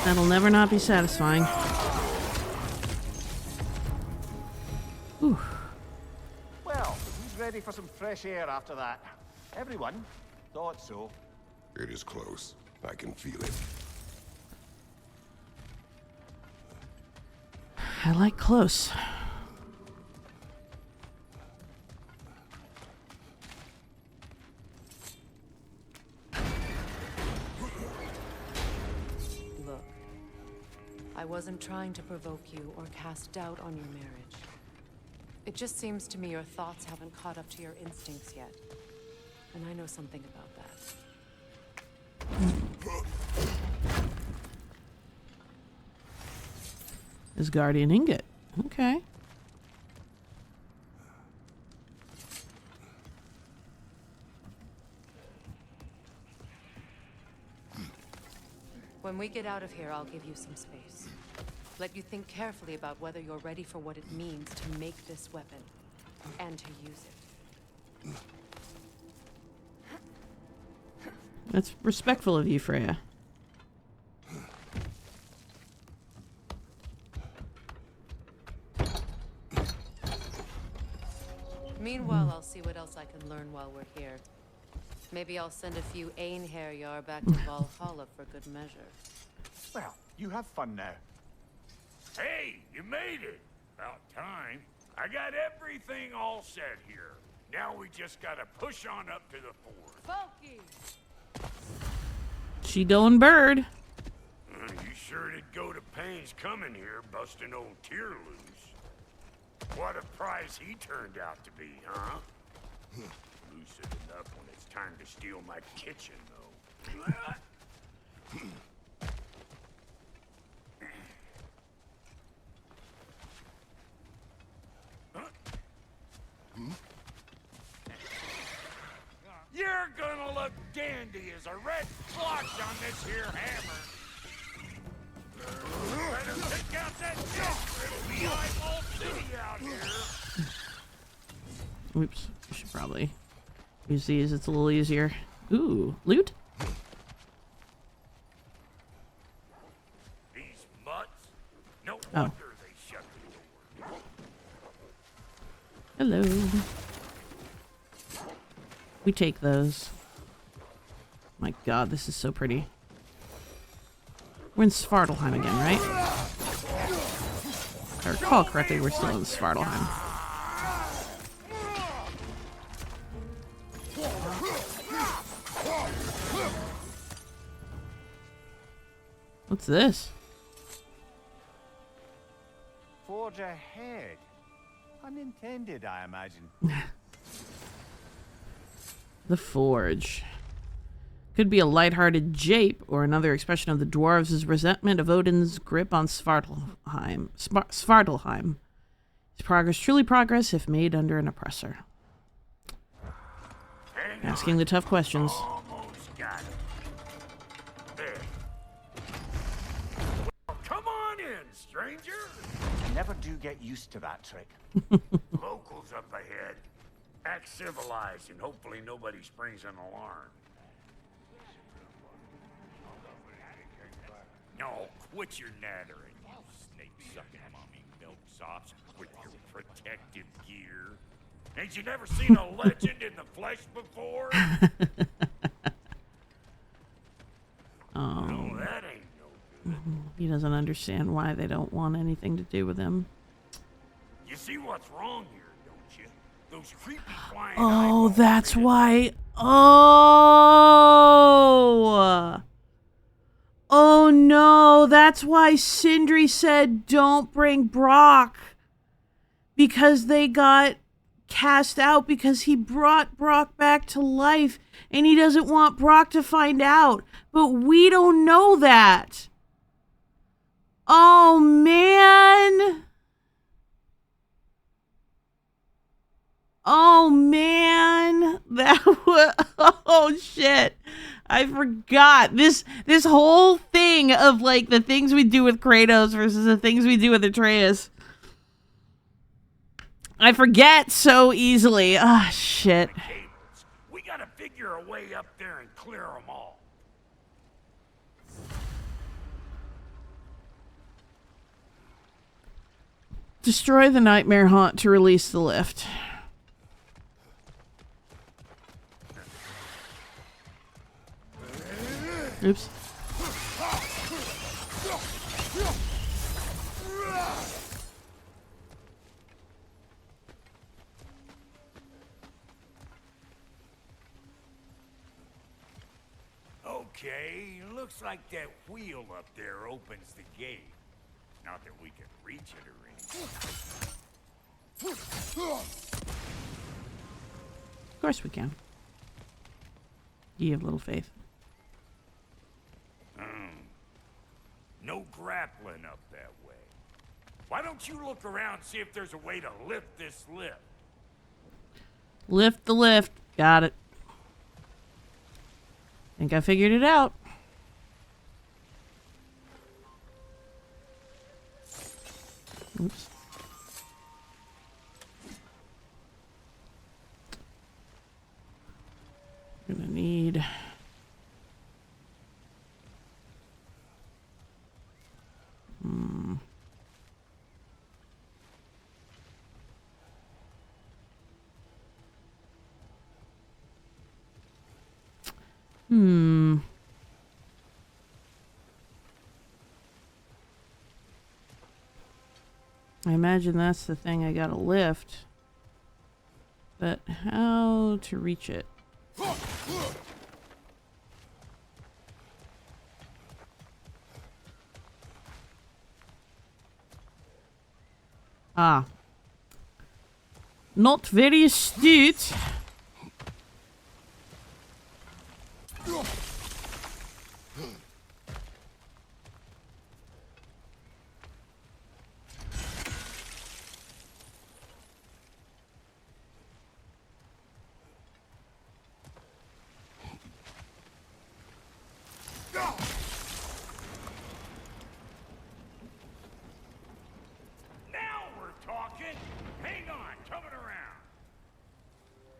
That'll never not be satisfying. Whew.
Well, who's ready for some fresh air after that? Everyone? Thought so.
It is close. I can feel it.
I like close.
Look, I wasn't trying to provoke you or cast doubt on your marriage. It just seems to me your thoughts haven't caught up to your instincts yet. And I know something about that.
His guardian ingot. Okay.
When we get out of here, I'll give you some space. Let you think carefully about whether you're ready for what it means to make this weapon and to use it.
That's respectful of you, Freya.
Meanwhile, I'll see what else I can learn while we're here. Maybe I'll send a few Einherjar back to Valhalla for good measure.
Well, you have fun now.
Hey, you made it. About time. I got everything all set here. Now we just gotta push on up to the fort.
Folky!
She going bird.
You sure did go to pains coming here, busting old Tyr loose. What a prize he turned out to be, huh? Lucid enough when it's time to steal my kitchen, though. You're gonna look dandy as a red splotch on this here hammer.
Oops. We should probably use these. It's a little easier. Ooh, loot?
These mutts? No
Oh.
wonder they shut the door.
Hello. We take those. My god, this is so pretty. We're in Svartalfheim again, right? If I recall correctly, we're still in Svartalfheim. What's this?
Forge ahead. Unintended, I imagine.
The Forge. Could be a light-hearted jape, or another expression of the dwarves' resentment of Odin's grip on Svartalfheim. Svartalfheim. Is progress truly progress if made under an oppressor? Asking the tough questions.
Almost got it. There. Well, come on in, stranger.
Never do get used to that trick.
Locals up ahead. Act civilized and hopefully nobody springs an alarm. No, quit your nattering, you snake-sucking mommy milksops with your protective gear. Ain't you never seen a legend in the flesh before?
Oh.
No, that ain't no good.
He doesn't understand why they don't want anything to do with him.
You see what's wrong here, don't you? Those creepy flying
Oh,
eyeballs
that's
are
why. Oh. Oh no, that's why Sindri said don't bring Brock. Because they got cast out because he brought Brock back to life and he doesn't want Brock to find out. But we don't know that. Oh man. Oh man. That was, oh shit. I forgot this whole thing of like the things we do with Kratos versus the things we do with Atreus. I forget so easily. Ah, shit.
We gotta figure a way up there and clear them all.
Destroy the nightmare haunt to release the lift. Oops.
Okay, looks like that wheel up there opens the gate. Not that we can reach it or anything.
Of course we can. You have little faith.
No grappling up that way. Why don't you look around and see if there's a way to lift this lift?
Lift the lift. Got it. Think I figured it out. Oops. Gonna need... I imagine that's the thing I gotta lift. But how to reach it? Ah. Not very astute.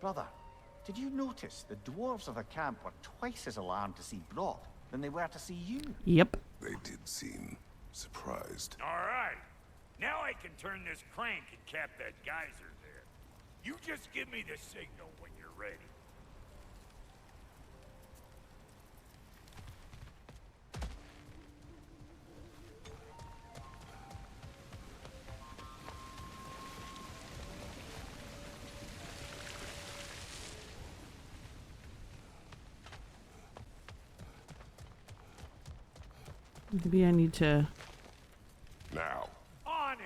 Brother, did you notice the dwarves of the camp were twice as alarmed to see Brock than they were to see you?
Yep.
They did seem surprised.
All right. Now I can turn this crank and cap that geyser there. You just give me the signal when you're ready.
Maybe I need to...
Now.
On it!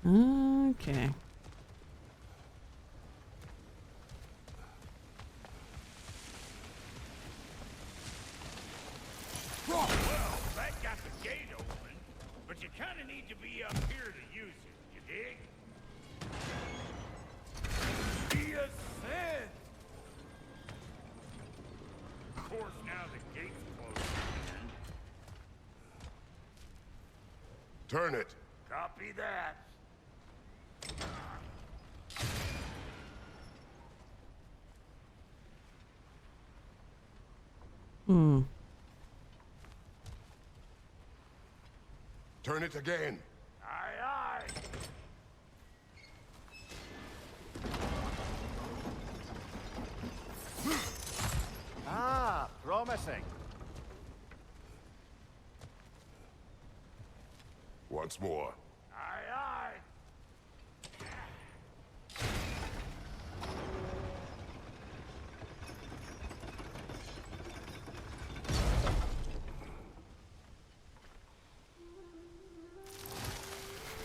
Okay.
Well, that got the gate open, but you kind of need to be up here to use it, you dig? Be a sin! Of course, now the gate's closed again.
Turn it.
Copy that.
Hmm.
Turn it again.
Aye, aye.
Ah, promising.
Once more.
Aye, aye.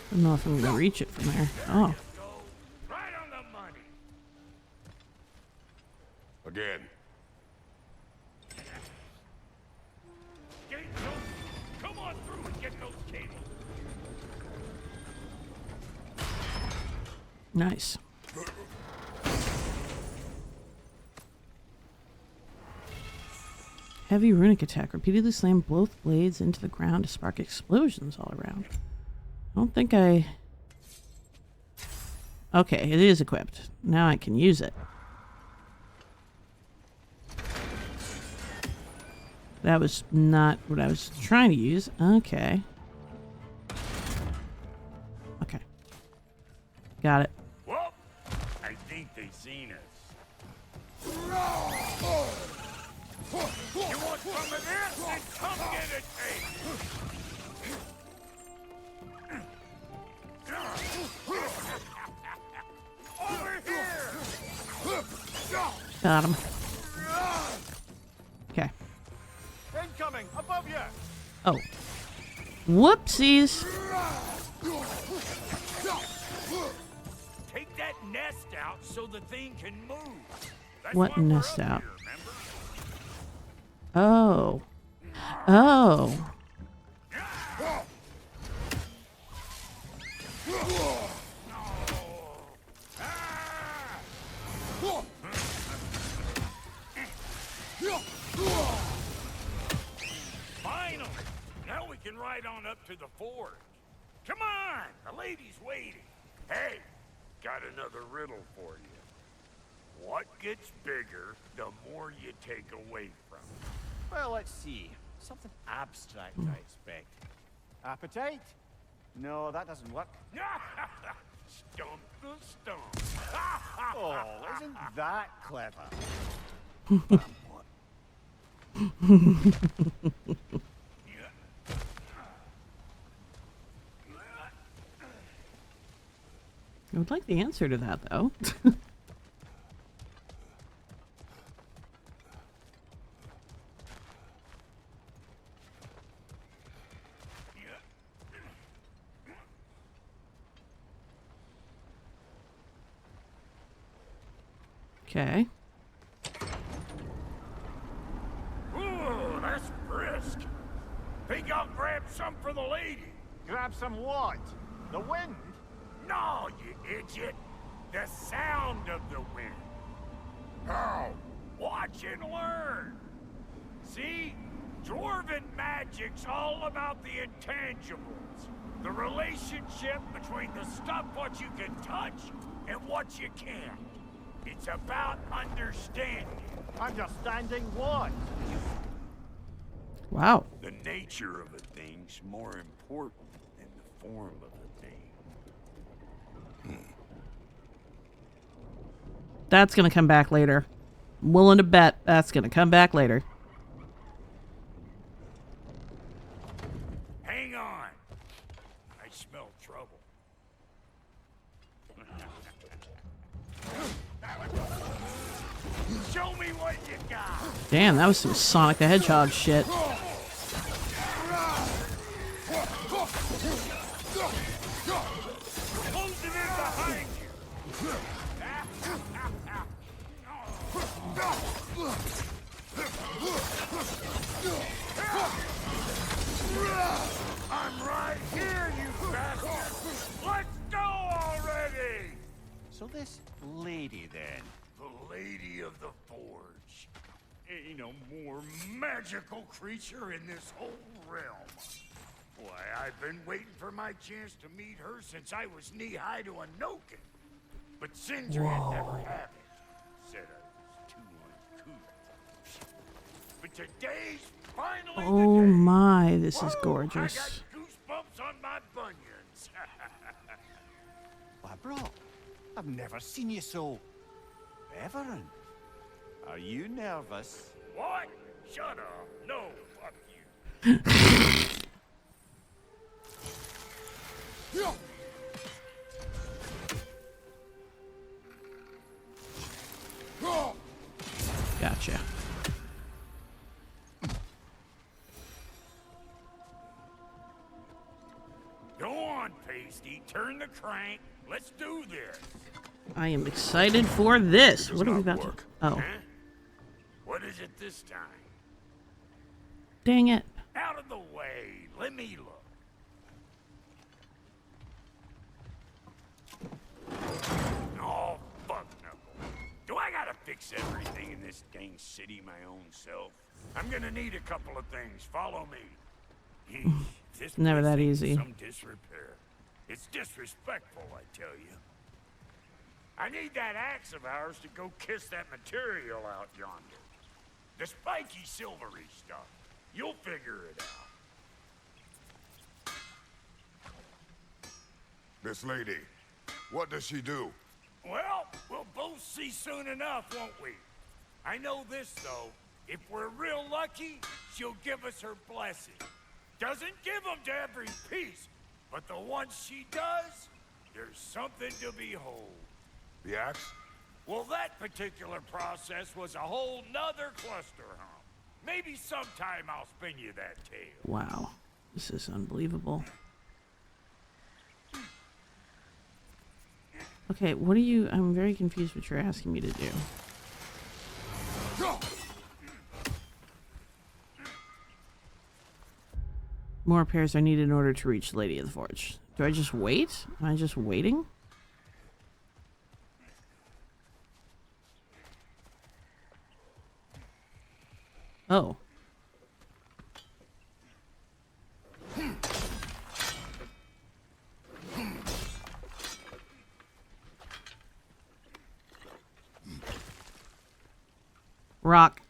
I don't know if I'm gonna reach it from there. Oh.
Go right on the money.
Again.
Gate open. Come on through and get those cables.
Nice. Heavy runic attack. Repeatedly slam both blades into the ground to spark explosions all around. I don't think I... Okay, it is equipped. Now I can use it. That was not what I was trying to use. Okay. Okay. Got it.
Well, I think they seen us. You want some of this? Then come get it, hey! Over here!
Got him. Okay.
Incoming, above you!
Oh. Whoopsies.
Take that nest out so the thing can move. That's
What
why we're
nest
up
out?
here, remember?
Oh. Oh.
Finally! Now we can ride on up to the forge. Come on! The lady's waiting. Hey, got another riddle for you. What gets bigger the more you take away from it?
Well, let's see. Something abstract, I expect. Appetite? No, that doesn't work.
Stump the stump.
Oh, isn't that clever?
I would like the answer to that, though. Okay.
Ooh, that's brisk. Think I'll grab some for the lady.
Grab some what? The wind?
No, you idiot. The sound of the wind. How? Watch and learn. See? Dwarven magic's all about the intangibles. The relationship between the stuff what you can touch and what you can't. It's about understanding.
Understanding what?
Wow.
The nature of a thing's more important than the form of a thing.
That's gonna come back later. I'm willing to bet that's gonna come back later.
Hang on. I smell trouble. Show me what you got.
Damn, that was some Sonic the Hedgehog shit.
Closing in behind you. I'm right here, you bastard. Let's go already.
So this lady then?
The Lady of the Forge. Ain't no more magical creature in this whole realm. Why, I've been waiting for my chance to meet her since I was knee-high to a Noken. But Sindri had never had it. Said I was too uncouth. But today's finally
Oh
the day.
my, this is
Whoa,
gorgeous.
I got goosebumps on my bunions.
Why, bro, I've never seen you so reverent. Are you nervous?
What? Shut up. No, fuck you.
Gotcha.
Go on, Pasty. Turn the crank. Let's do this.
I am excited for this.
Does
What are we
not
about
work.
to... Oh,
Huh? What is it this time?
dang it.
Out of the way. Let me look. Oh, fuck knuckle. Do I gotta fix everything in this dang city my own self? I'm gonna need a couple of things. Follow me. Yeesh, this
Never
place
that
ain't in
easy.
Some disrepair. It's disrespectful, I tell you. I need that axe of ours to go kiss that material out yonder. The spiky silvery stuff. You'll figure it out.
This lady, what does she do?
Well, we'll both see soon enough, won't we? I know this, though. If we're real lucky, she'll give us her blessing. Doesn't give them to every piece, but the ones she does, there's something to behold.
The axe?
Well, that particular process was a whole nother cluster hump. Maybe sometime I'll spin you that tale.
Wow. This is unbelievable. Okay, what are you... I'm very confused what you're asking me to do. More repairs are needed in order to reach Lady of the Forge. Do I just wait? Am I just waiting? Oh. Rock.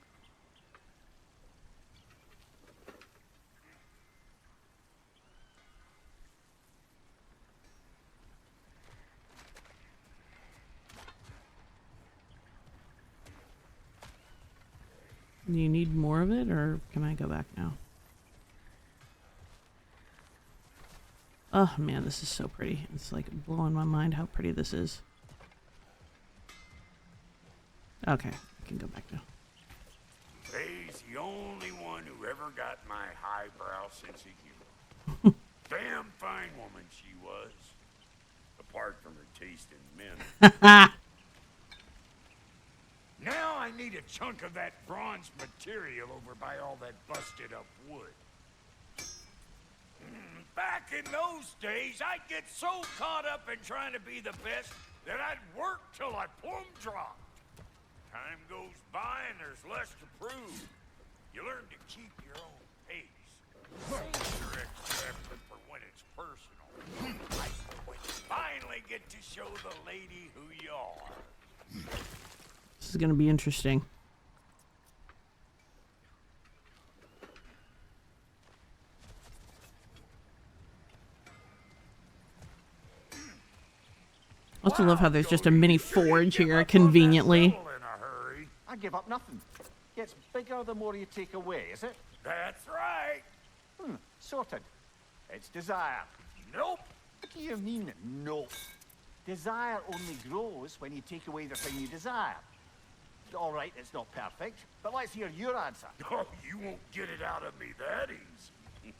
Do you need more of it, or can I go back now? Oh man, this is so pretty. It's like blowing my mind how pretty this is. Okay, I can go back now.
Faye's the only one who ever got my highbrow sense of humor. Damn fine woman she was. Apart from her taste in men. Now I need a chunk of that bronze material over by all that busted up wood. Back in those days, I'd get so caught up in trying to be the best that I'd work till I plumb dropped. Time goes by and there's less to prove. You learn to keep your own pace. Save your extra effort for when it's personal. Like when you finally get to show the lady who you are.
This is gonna be interesting. I also love how there's just a mini forge here, conveniently.
I give up nothing. Gets bigger the more you take away, is it?
That's right.
Sorted. It's desire.
Nope.
What do you mean, nope? Desire only grows when you take away the thing you desire. All right, it's not perfect, but let's hear your answer.
Oh, you won't get it out of me that easy.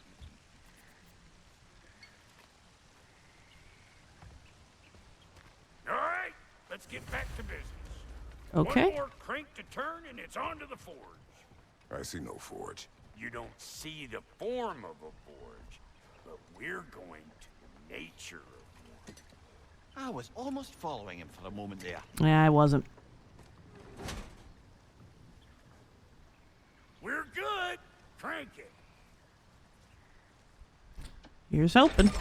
All right, let's get back to business.
Okay.
One more crank to turn and it's on to the forge.
I see no forge.
You don't see the form of a forge, but we're going to the nature of one.
I was almost following him for a moment there.
Yeah, I wasn't.
We're good. Crank it.
Here's hoping.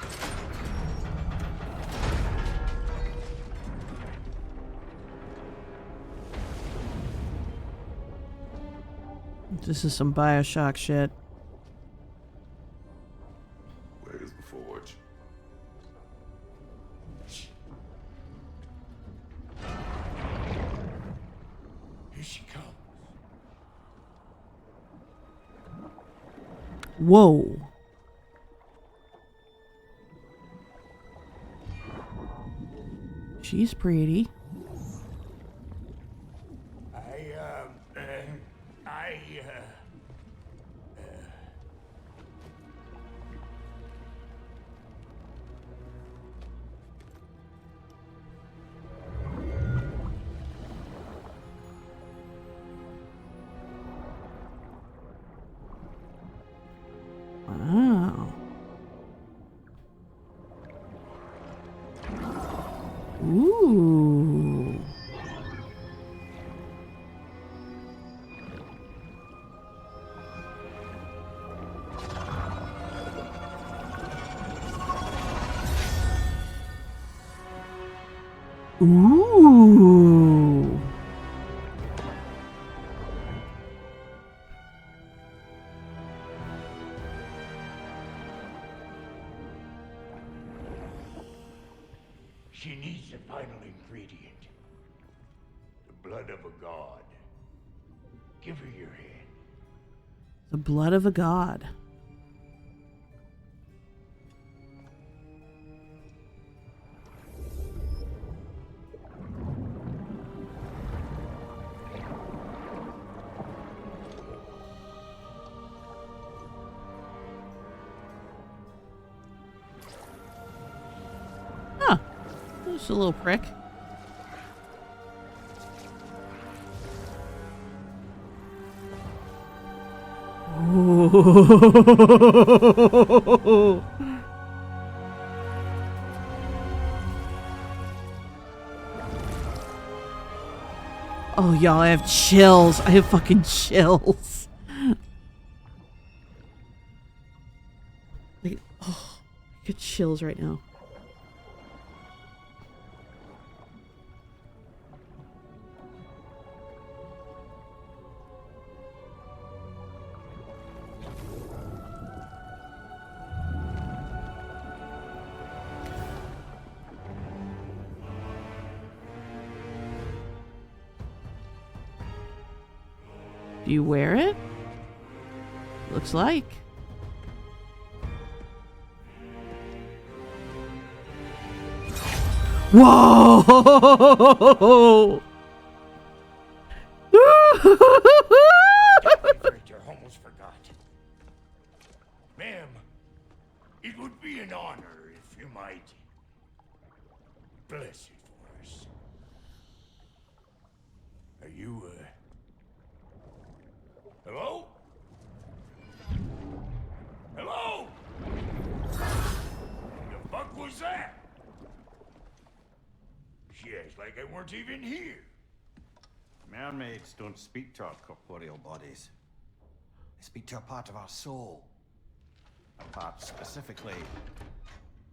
This is some Bioshock shit.
Where's the forge?
Here she comes.
Whoa. She's pretty. Wow. Ooh. Ooh.
She needs the final ingredient. The blood of a god. Give her your hand.
The blood of a god. Huh. Just a little prick. Ooh. Oh, y'all, I have chills. I have fucking chills. Like, oh, I get chills right now. Do you wear it? Looks like. Whoa!
I almost forgot. Ma'am, it would be an honor if you might bless it for us. Are you, hello? Hello? The fuck was that? She acts like I weren't even here.
Mermaids don't speak to our corporeal bodies. They speak to a part of our soul. A part specifically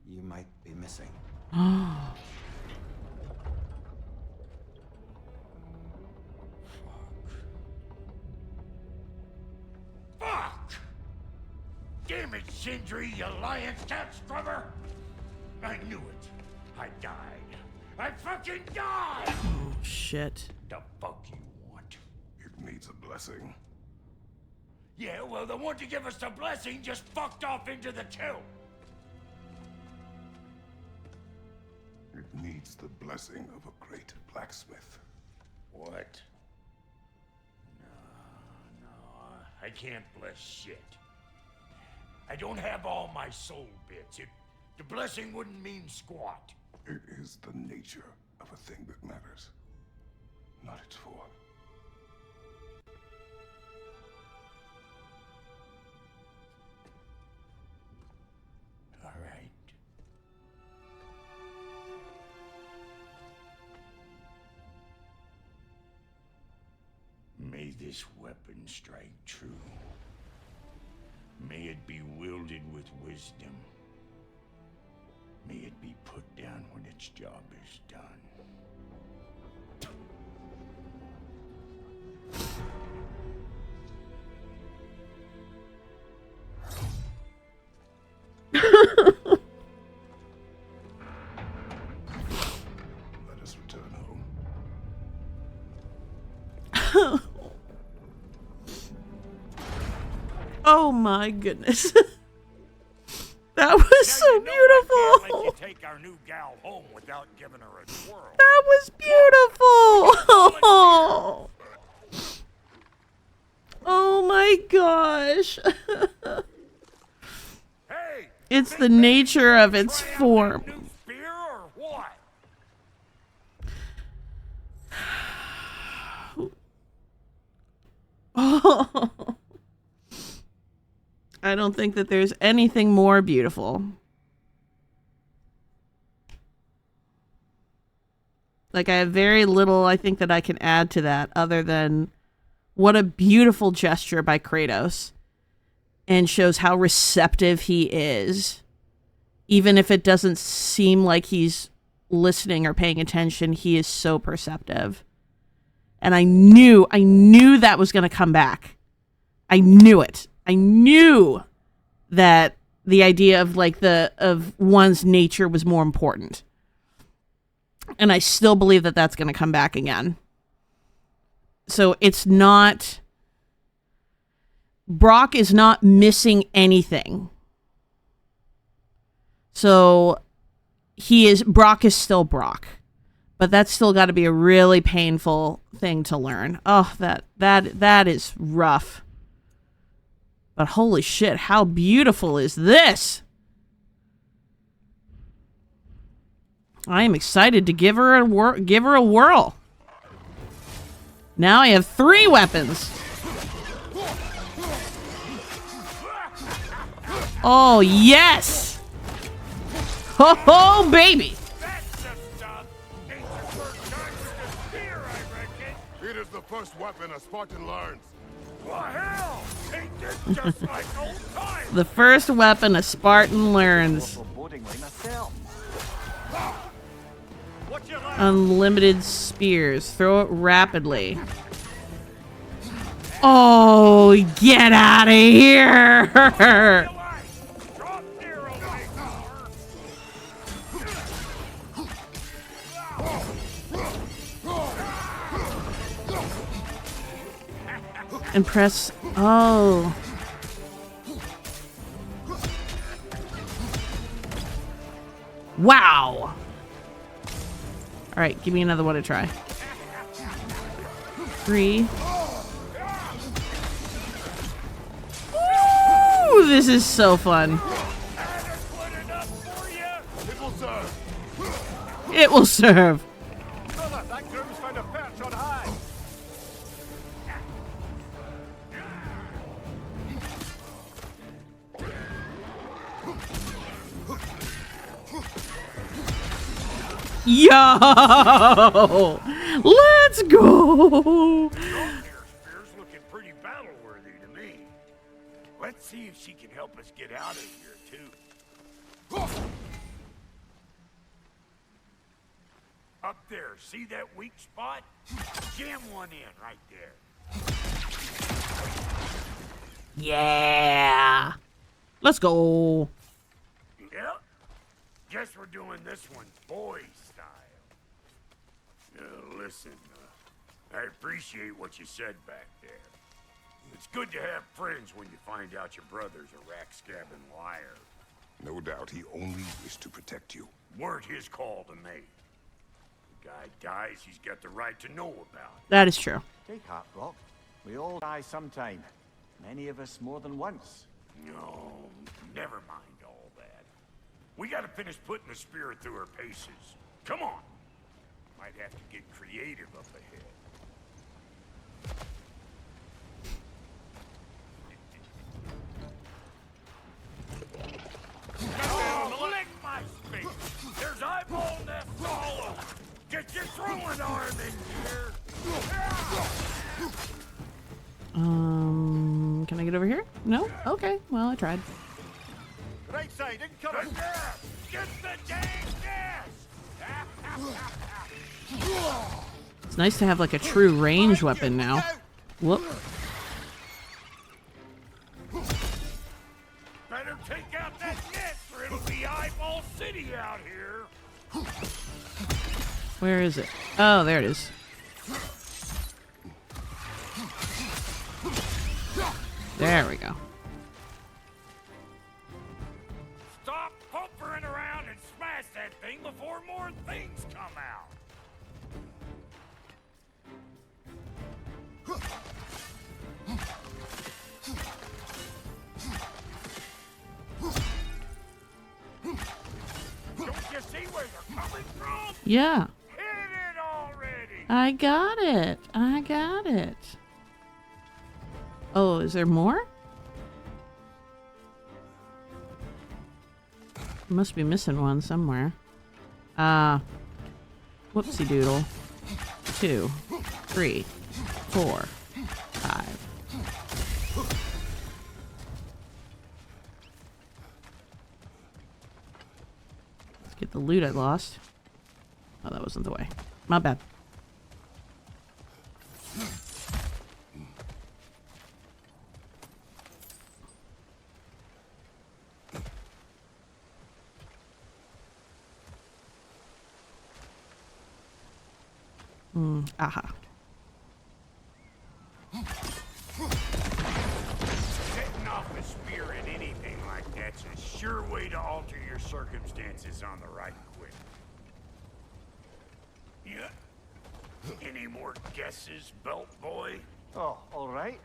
you might be missing.
Fuck! Damn it, Sindri, you lion cat scrubber! I knew it. I died. I fucking died!
Oh, shit.
The fuck you want?
It needs a blessing.
Yeah, well, the one to give us the blessing just fucked off into the tomb.
It needs the blessing of a great blacksmith.
What? No, I can't bless shit. I don't have all my soul bits. The blessing wouldn't mean squat.
It is the nature of a thing that matters, not its form.
All right. May this weapon strike true. May it be wielded with wisdom. May it be put down when its job is done.
Let us return home.
Oh my goodness. That was so beautiful.
Let you take our new gal home without giving her a twirl.
That was beautiful. Oh my gosh.
Hey,
It's the nature of its form.
new spear or what?
Oh. I don't think that there's anything more beautiful. Like, I have very little, I think, that I can add to that other than what a beautiful gesture by Kratos, and shows how receptive he is. Even if it doesn't seem like he's listening or paying attention, he is so perceptive. And I knew that was going to come back. I knew it. I knew that the idea of of one's nature was more important. And I still believe that that's going to come back again. So it's not, Brock is not missing anything. So Brock is still Brock. But that's still got to be a really painful thing to learn. Oh, that is rough. But holy shit, how beautiful is this? I am excited to give her a whirl. Now I have 3 weapons. Oh, yes. Ho ho, baby.
It is the first weapon a Spartan learns.
What hell? Ain't this just like old times?
The first weapon a Spartan learns. Unlimited spears. Throw it rapidly. Oh, get out of here! And press. Oh. Wow. All right, give me another one to try. 3. Ooh, this is so fun. It will serve.
That groom's found a perch on high.
Yo! Let's go.
Your spear's looking pretty battle-worthy to me. Let's see if she can help us get out of here, too. Up there, see that weak spot? Jam one in right there.
Yeah. Let's go.
Yep. Guess we're doing this one boy style. Listen, I appreciate what you said back there. It's good to have friends when you find out your brother's a rack-scabbing liar.
No doubt he only wished to protect you.
Weren't his call to make. The guy dies, he's got the right to know about it.
That is true.
Take heart, Rock. We all die sometime. Many of us more than once.
No, never mind all that. We gotta finish putting the spirit through her paces. Come on. Might have to get creative up ahead. Lick my face! There's eyeball nests all over! Get your throwing arm in here!
Can I get over here? No? Okay, well, I tried.
Right side, incoming!
Get the dang gas!
It's nice to have like a true range weapon now. Whoop.
Better take out that net or it'll be eyeball city out here!
Where is it? Oh, there it is. There we go.
Stop pumpering around and smash that thing before more things come out! Don't you see where they're coming from?
Yeah.
Hit it already!
I got it. I got it. Oh, is there more? Must be missing one somewhere. Whoopsie doodle. 2, 3, 4, 5. Let's get the loot I lost. Oh, that wasn't the way. My bad. Aha.
Setting off a spear in anything like that's a sure way to alter your circumstances on the right quick. Yeah. Any more guesses, belt boy?
Oh, all right.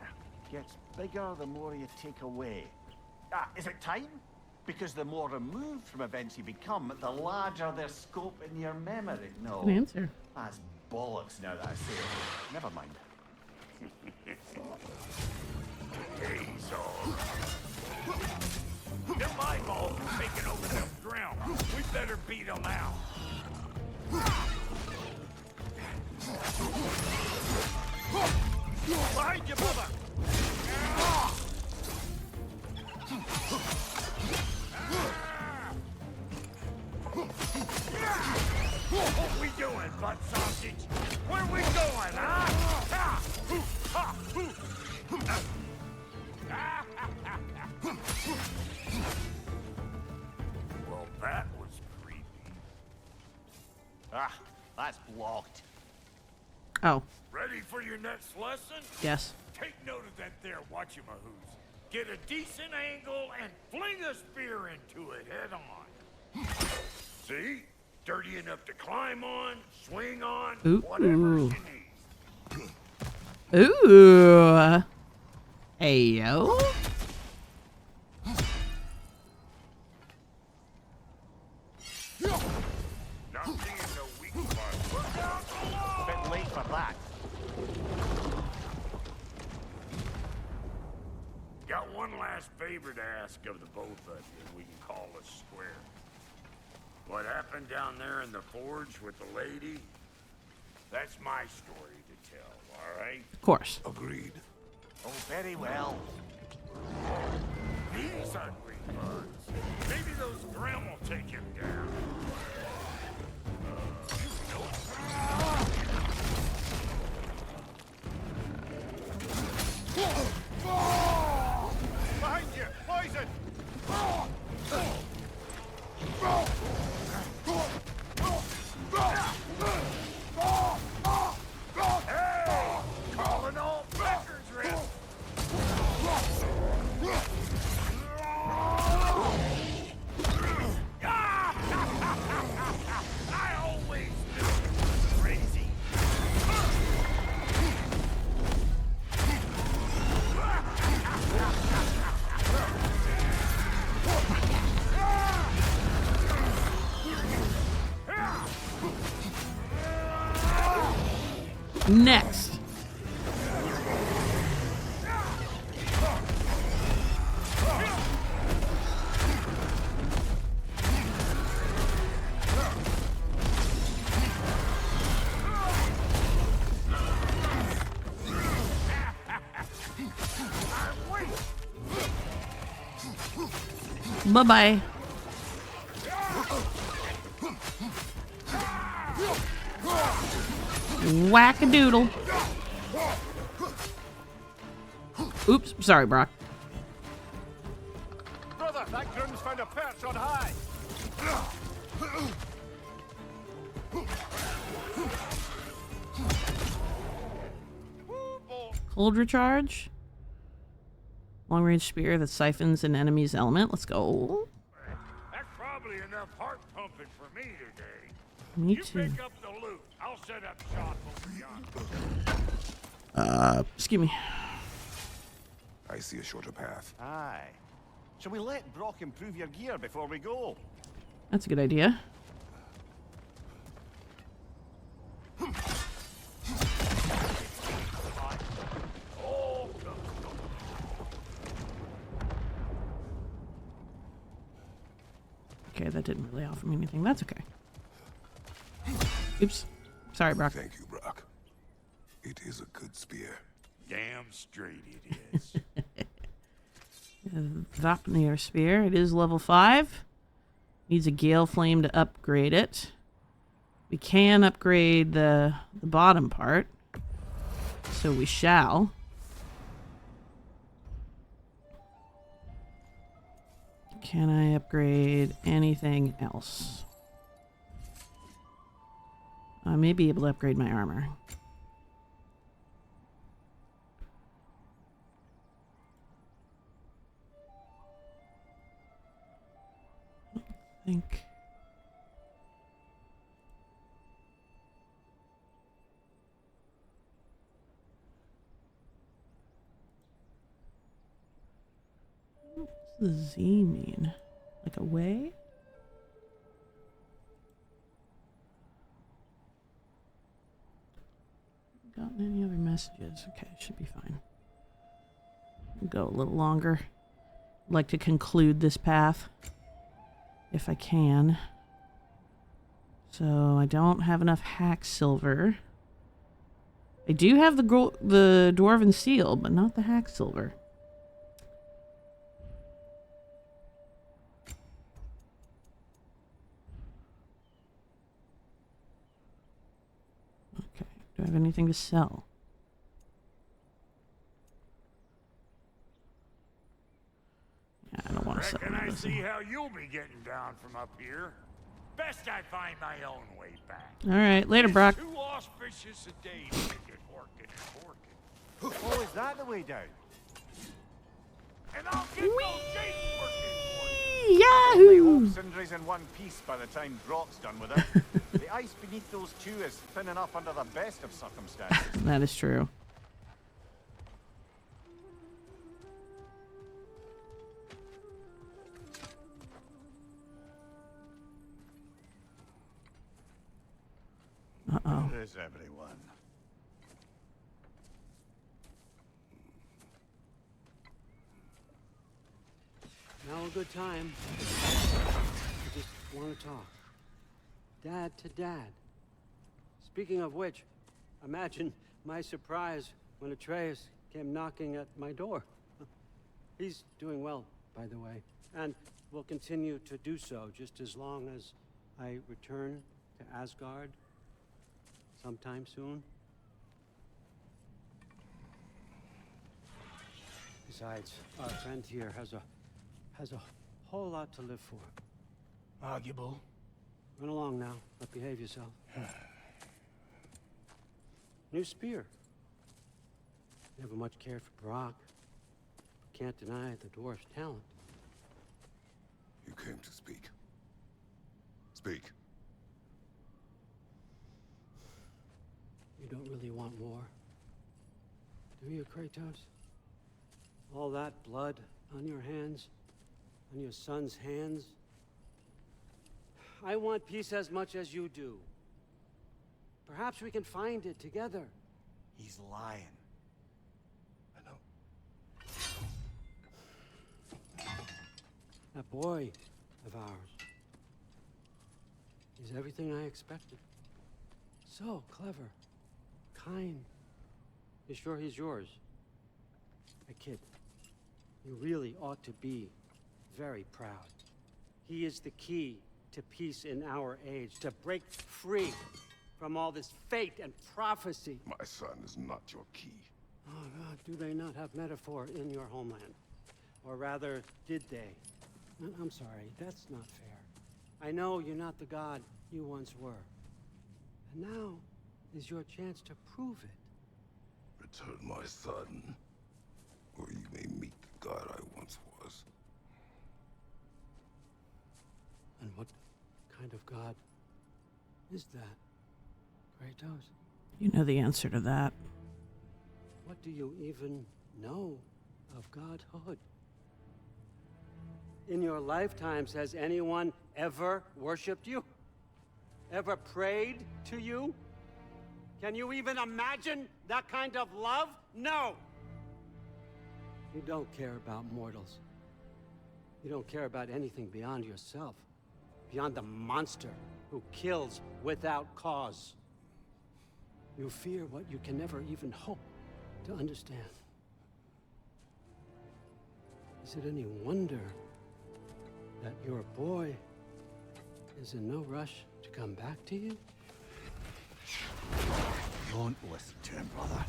Gets bigger the more you take away. Is it time? Because the more removed from events you become, the larger their scope in your memory. No.
Good answer.
That's bollocks now that I say it. Never mind.
He's all right. Them eyeballs are taking over them ground. We better beat them out. Behind you, brother! What we doing, butt sausage? Where we going, huh? Well, that was creepy.
That's blocked.
Oh,
Ready for your next lesson?
yes.
Take note of that there whatchamahoos. Get a decent angle and fling a spear into it head on. See? Dirty enough to climb on, swing on, whatever you need.
Ooh. Hey, yo.
Not seeing no weak spots. Look out below!
Bit late for that.
Got one last favor to ask of the both of you, we can call us square. What happened down there in the forge with the lady? That's my story to tell, all right?
Of course.
Agreed.
Oh, very well.
These ugly birds. Maybe those Grim will take him down.
Behind you! Poison!
Hey! Calling all Becker's rip! I always knew it was crazy.
Next. Bye-bye. Whack-a-doodle. Oops, sorry, Brock.
Brother, that Grim's found a perch on high.
Cold recharge. Long range spear that siphons an enemy's element. Let's go.
That's probably enough heart pumping for me today.
Me
You
too.
pick up the loot. I'll set up shop over yonder.
Excuse me.
I see a shorter path.
Aye. Shall we let Brock improve your gear before we go?
That's a good idea. Okay, that didn't really offer me anything. That's okay. Oops. Sorry, Brock.
Thank you, Brock. It is a good spear.
Damn straight it is.
Vapnir spear. It is level 5. Needs a gale flame to upgrade it. We can upgrade the bottom part. So we shall. Can I upgrade anything else? I may be able to upgrade my armor. I think. What does the Z mean? Like a way? Gotten any other messages? Okay, should be fine. We'll go a little longer. I'd like to conclude this path if I can. So I don't have enough hack silver. I do have the dwarven seal, but not the hack silver. Okay, do I have anything to sell? Yeah, I don't want to sell
Reckon I
this.
see how you'll be getting down from up here. Best I find my own way back.
All right, later, Brock.
Too auspicious a day to make it working and working.
Oh, is that the way down?
And I'll get those gates working for you.
We
Yahoo!
hope Sindri's in one piece by the time Brock's done with it. The ice beneath those two is thin enough under the best of circumstances.
That is true. Uh-oh.
Where is everyone?
Now a good time. I just want to talk. Dad to Dad. Speaking of which, Imagine my surprise when Atreus came knocking at my door. He's doing well, by the way, and will continue to do so just as long as I return to Asgard sometime soon. Besides, our friend here has a whole lot to live for.
Arguable.
Run along now, but behave yourself. New spear. Never much cared for Brock. Can't deny the dwarf's talent.
You came to speak. Speak.
You don't really want war, do you, Kratos? All that blood on your hands, on your son's hands. I want peace as much as you do. Perhaps we can find it together.
He's lying.
I know.
That boy of ours. He's everything I expected. So clever, kind. You sure he's yours? A kid. You really ought to be very proud. He is the key to peace in our age, to break free from all this fate and prophecy.
My son is not your key.
Oh God, do they not have metaphor in your homeland? Or rather, did they? I'm sorry, that's not fair. I know you're not the god you once were. And now is your chance to prove it.
Return my son, or you may meet the god I once was.
And what kind of god is that, Kratos?
You know the answer to that.
What do you even know of godhood? In your lifetimes, has anyone ever worshipped you? Ever prayed to you? Can you even imagine that kind of love? No! You don't care about mortals. You don't care about anything beyond yourself. Beyond the monster who kills without cause. You fear what you can never even hope to understand. Is it any wonder that your boy is in no rush to come back to you?
Don't listen to him, brother.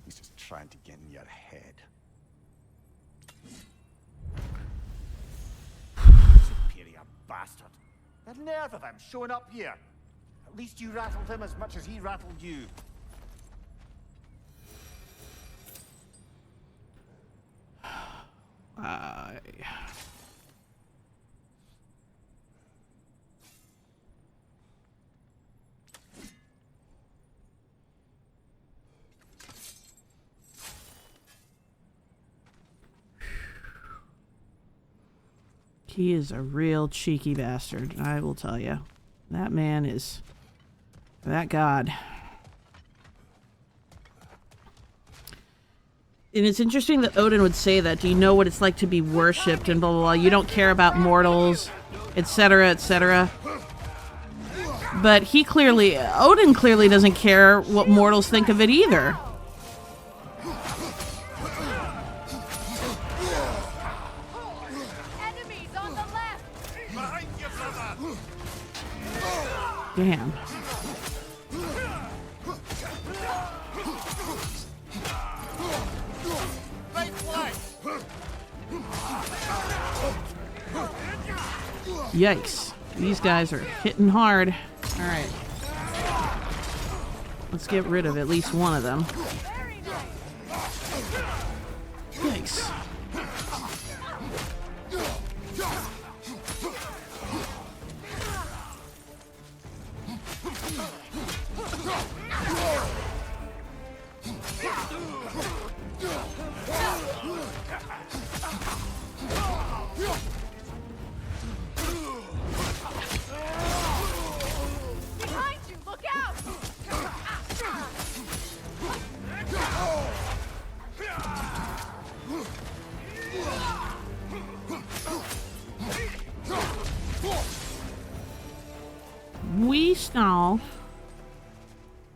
He's just trying to get in your head. Superior bastard. The nerve of him showing up here. At least you rattled him as much as he rattled you.
He is a real cheeky bastard, I will tell you. That man is that god. And it's interesting that Odin would say that. Do you know what it's like to be worshipped and blah, blah, blah. You don't care about mortals, etc., etc. But Odin clearly doesn't care what mortals think of it either.
Enemies on the left!
Behind you, brother!
Damn. Yikes. These guys are hitting hard. Alright. Let's get rid of at least one of them. Yikes.
Behind you! Look out!
We stall.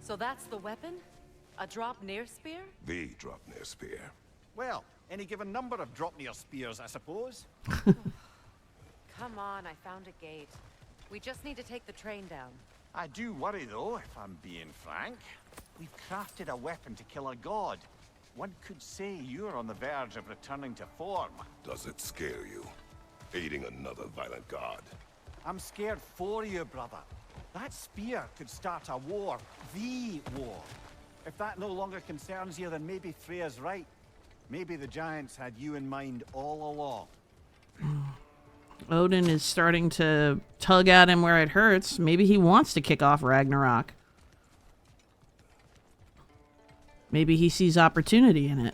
So So that's the weapon? A Draupnir spear?
The Draupnir spear.
Well, any given number of Draupnir spears, I suppose.
Come on, I found a gate. We just need to take the train down.
I do worry, though, if I'm being frank. We've crafted a weapon to kill a god. One could say you're on the verge of returning to form.
Does it scare you? Aiding another violent god?
I'm scared for you, brother. That spear could start a war. The war. If that no longer concerns you, then maybe Freya's right. Maybe the giants had you in mind all along.
Odin is starting to tug at him where it hurts. Maybe he wants to kick off Ragnarok. Maybe he sees opportunity in it.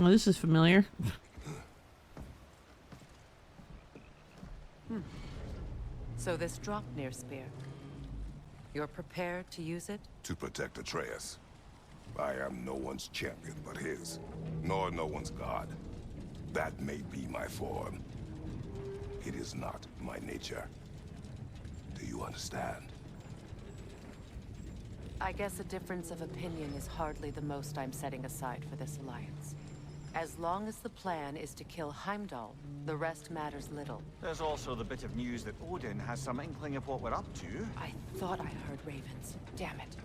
Oh, this is familiar.
So this Draupnir spear. You're prepared to use it?
To protect Atreus. I am no one's champion but his, nor no one's god. That may be my form. It is not my nature. Do you understand?
I guess a difference of opinion is hardly the most I'm setting aside for this alliance. As long as the plan is to kill Heimdall, the rest matters little.
There's also the bit of news that Odin has some inkling of what we're up to.
I thought I heard ravens. Damn it.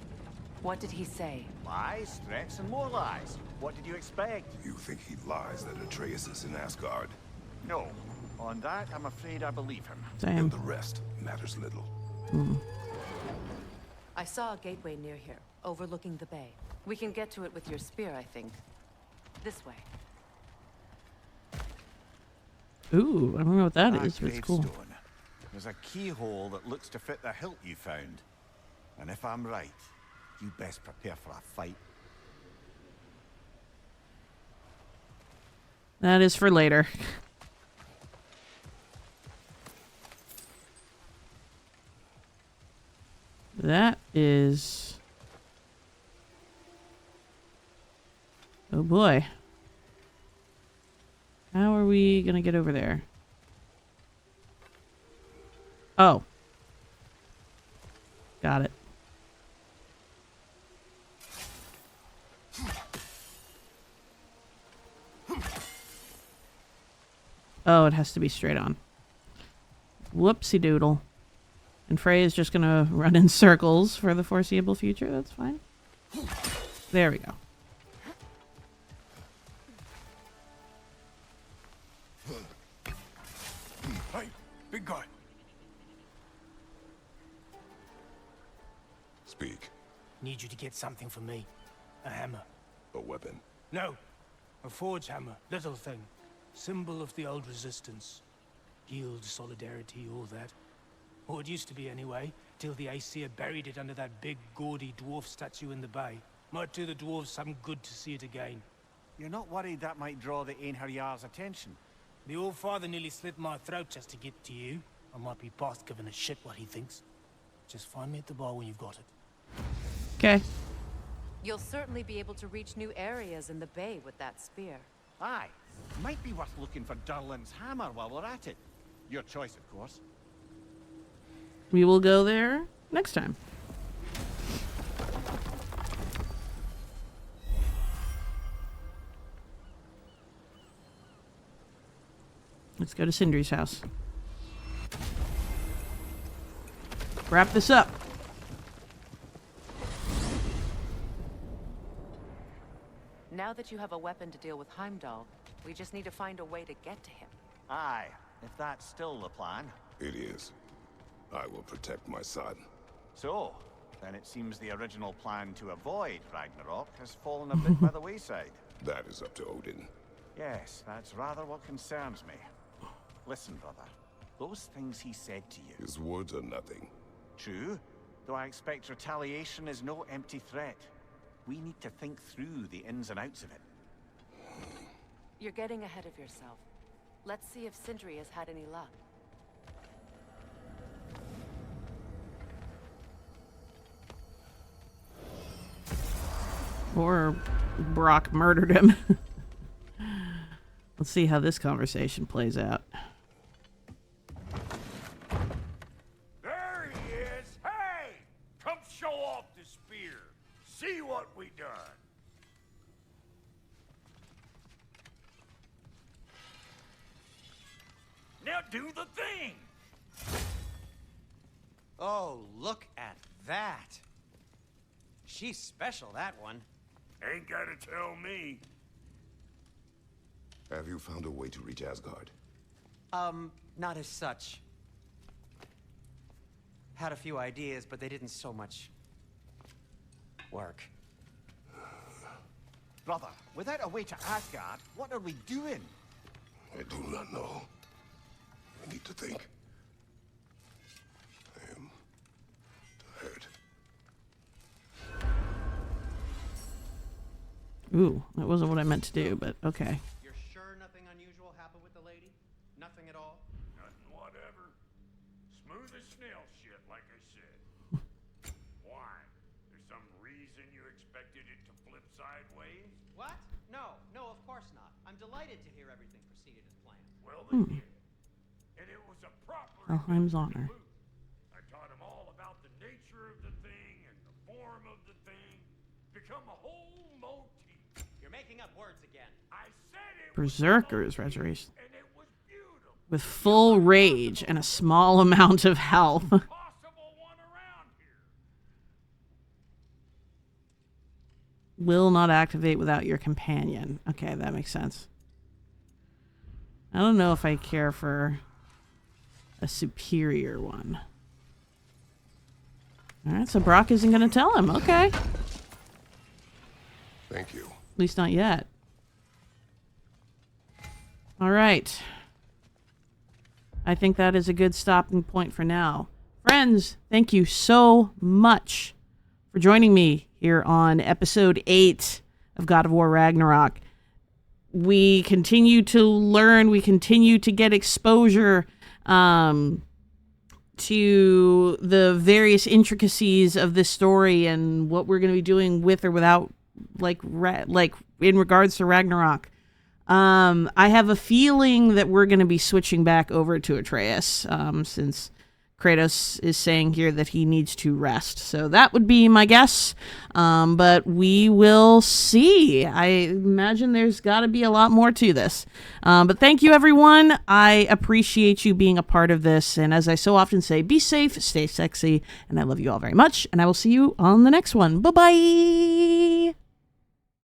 What did he say?
Lies, threats, and more lies. What did you expect?
You think he lies that Atreus is in Asgard?
No. On that, I'm afraid I believe him.
Same.
And the rest matters little.
I saw a gateway near here, overlooking the bay. We can get to it with your spear, I think. This way.
Ooh, I don't know what that is, but it's cool.
Gravestone. There's a keyhole that looks to fit the hilt you found. And if I'm right, you best prepare for a fight.
That is for later. That is... Oh boy. How are we gonna get over there? Oh. Got it. Oh, it has to be straight on. Whoopsie doodle. And Freya's just gonna run in circles for the foreseeable future. That's fine. There we go.
Hey, big guy.
Speak.
Need you to get something for me. A hammer.
A weapon.
No. A forge hammer. Little thing. Symbol of the old resistance. Guild, solidarity, all that. Or it used to be anyway, till the Aesir buried it under that big, gaudy dwarf statue in the bay. Might do the dwarves some good to see it again.
You're not worried that might draw the Einherjar's attention?
The old father nearly slit my throat just to get to you. I might be past giving a shit what he thinks. Just find me at the bar when you've got it.
Okay.
You'll certainly be able to reach new areas in the bay with that spear.
Aye. Might be worth looking for Durlin's hammer while we're at it. Your choice, of course.
We will go there next time. Let's go to Sindri's house. Wrap this up.
Now that you have a weapon to deal with Heimdall, we just need to find a way to get to him.
Aye, if that's still the plan.
It is. I will protect my son.
So, Then it seems the original plan to avoid Ragnarok has fallen a bit by the wayside.
That is up to Odin.
Yes, that's rather what concerns me. Listen, brother. Those things he said to you.
His words are nothing.
True, though I expect retaliation is no empty threat. We need to think through the ins and outs of it.
You're getting ahead of yourself. Let's see if Sindri has had any luck.
Or Brock murdered him. Let's see how this conversation plays out.
There he is! Hey! Come show off the spear. See what we done. Now do the thing!
Oh, look at that. She's special, that one.
Ain't gotta tell me.
Have you found a way to reach Asgard?
Not as such. Had a few ideas, but they didn't so much work.
Brother, without a way to Asgard, what are we doing?
I do not know. I need to think. I am tired.
Ooh, that wasn't what I meant to do, but okay.
You're sure nothing unusual happened with the lady? Nothing at all?
Nothing whatever. Smooth as snail shit, like I said. Why? There's some reason you expected it to flip sideways?
What? No, of course not. I'm delighted to hear everything proceeded as planned.
Well, they did. And it was a proper
Valheim's honor.
I taught him all about the nature of the thing and the form of the thing. Become a whole motif.
You're making up words again.
I said it
Berserker's resurrection.
and it was beautiful.
With full rage and a small amount of health.
Possible one around here.
Will not activate without your companion. Okay, that makes sense. I don't know if I care for a superior one. Alright, so Brock isn't going to tell him. Okay.
Thank you.
At least not yet. Alright. I think that is a good stopping point for now. Friends, thank you so much for joining me here on episode 8 of God of War Ragnarok. We continue to learn, we continue to get exposure to the various intricacies of this story and what we're going to be doing with or without, like in regards to Ragnarok. I have a feeling that we're going to be switching back over to Atreus, since Kratos is saying here that he needs to rest. So that would be my guess. But we will see. I imagine there's got to be a lot more to this. But thank you, everyone. I appreciate you being a part of this. And as I so often say, be safe, stay sexy, and I love you all very much. And I will see you on the next one. Bye-bye.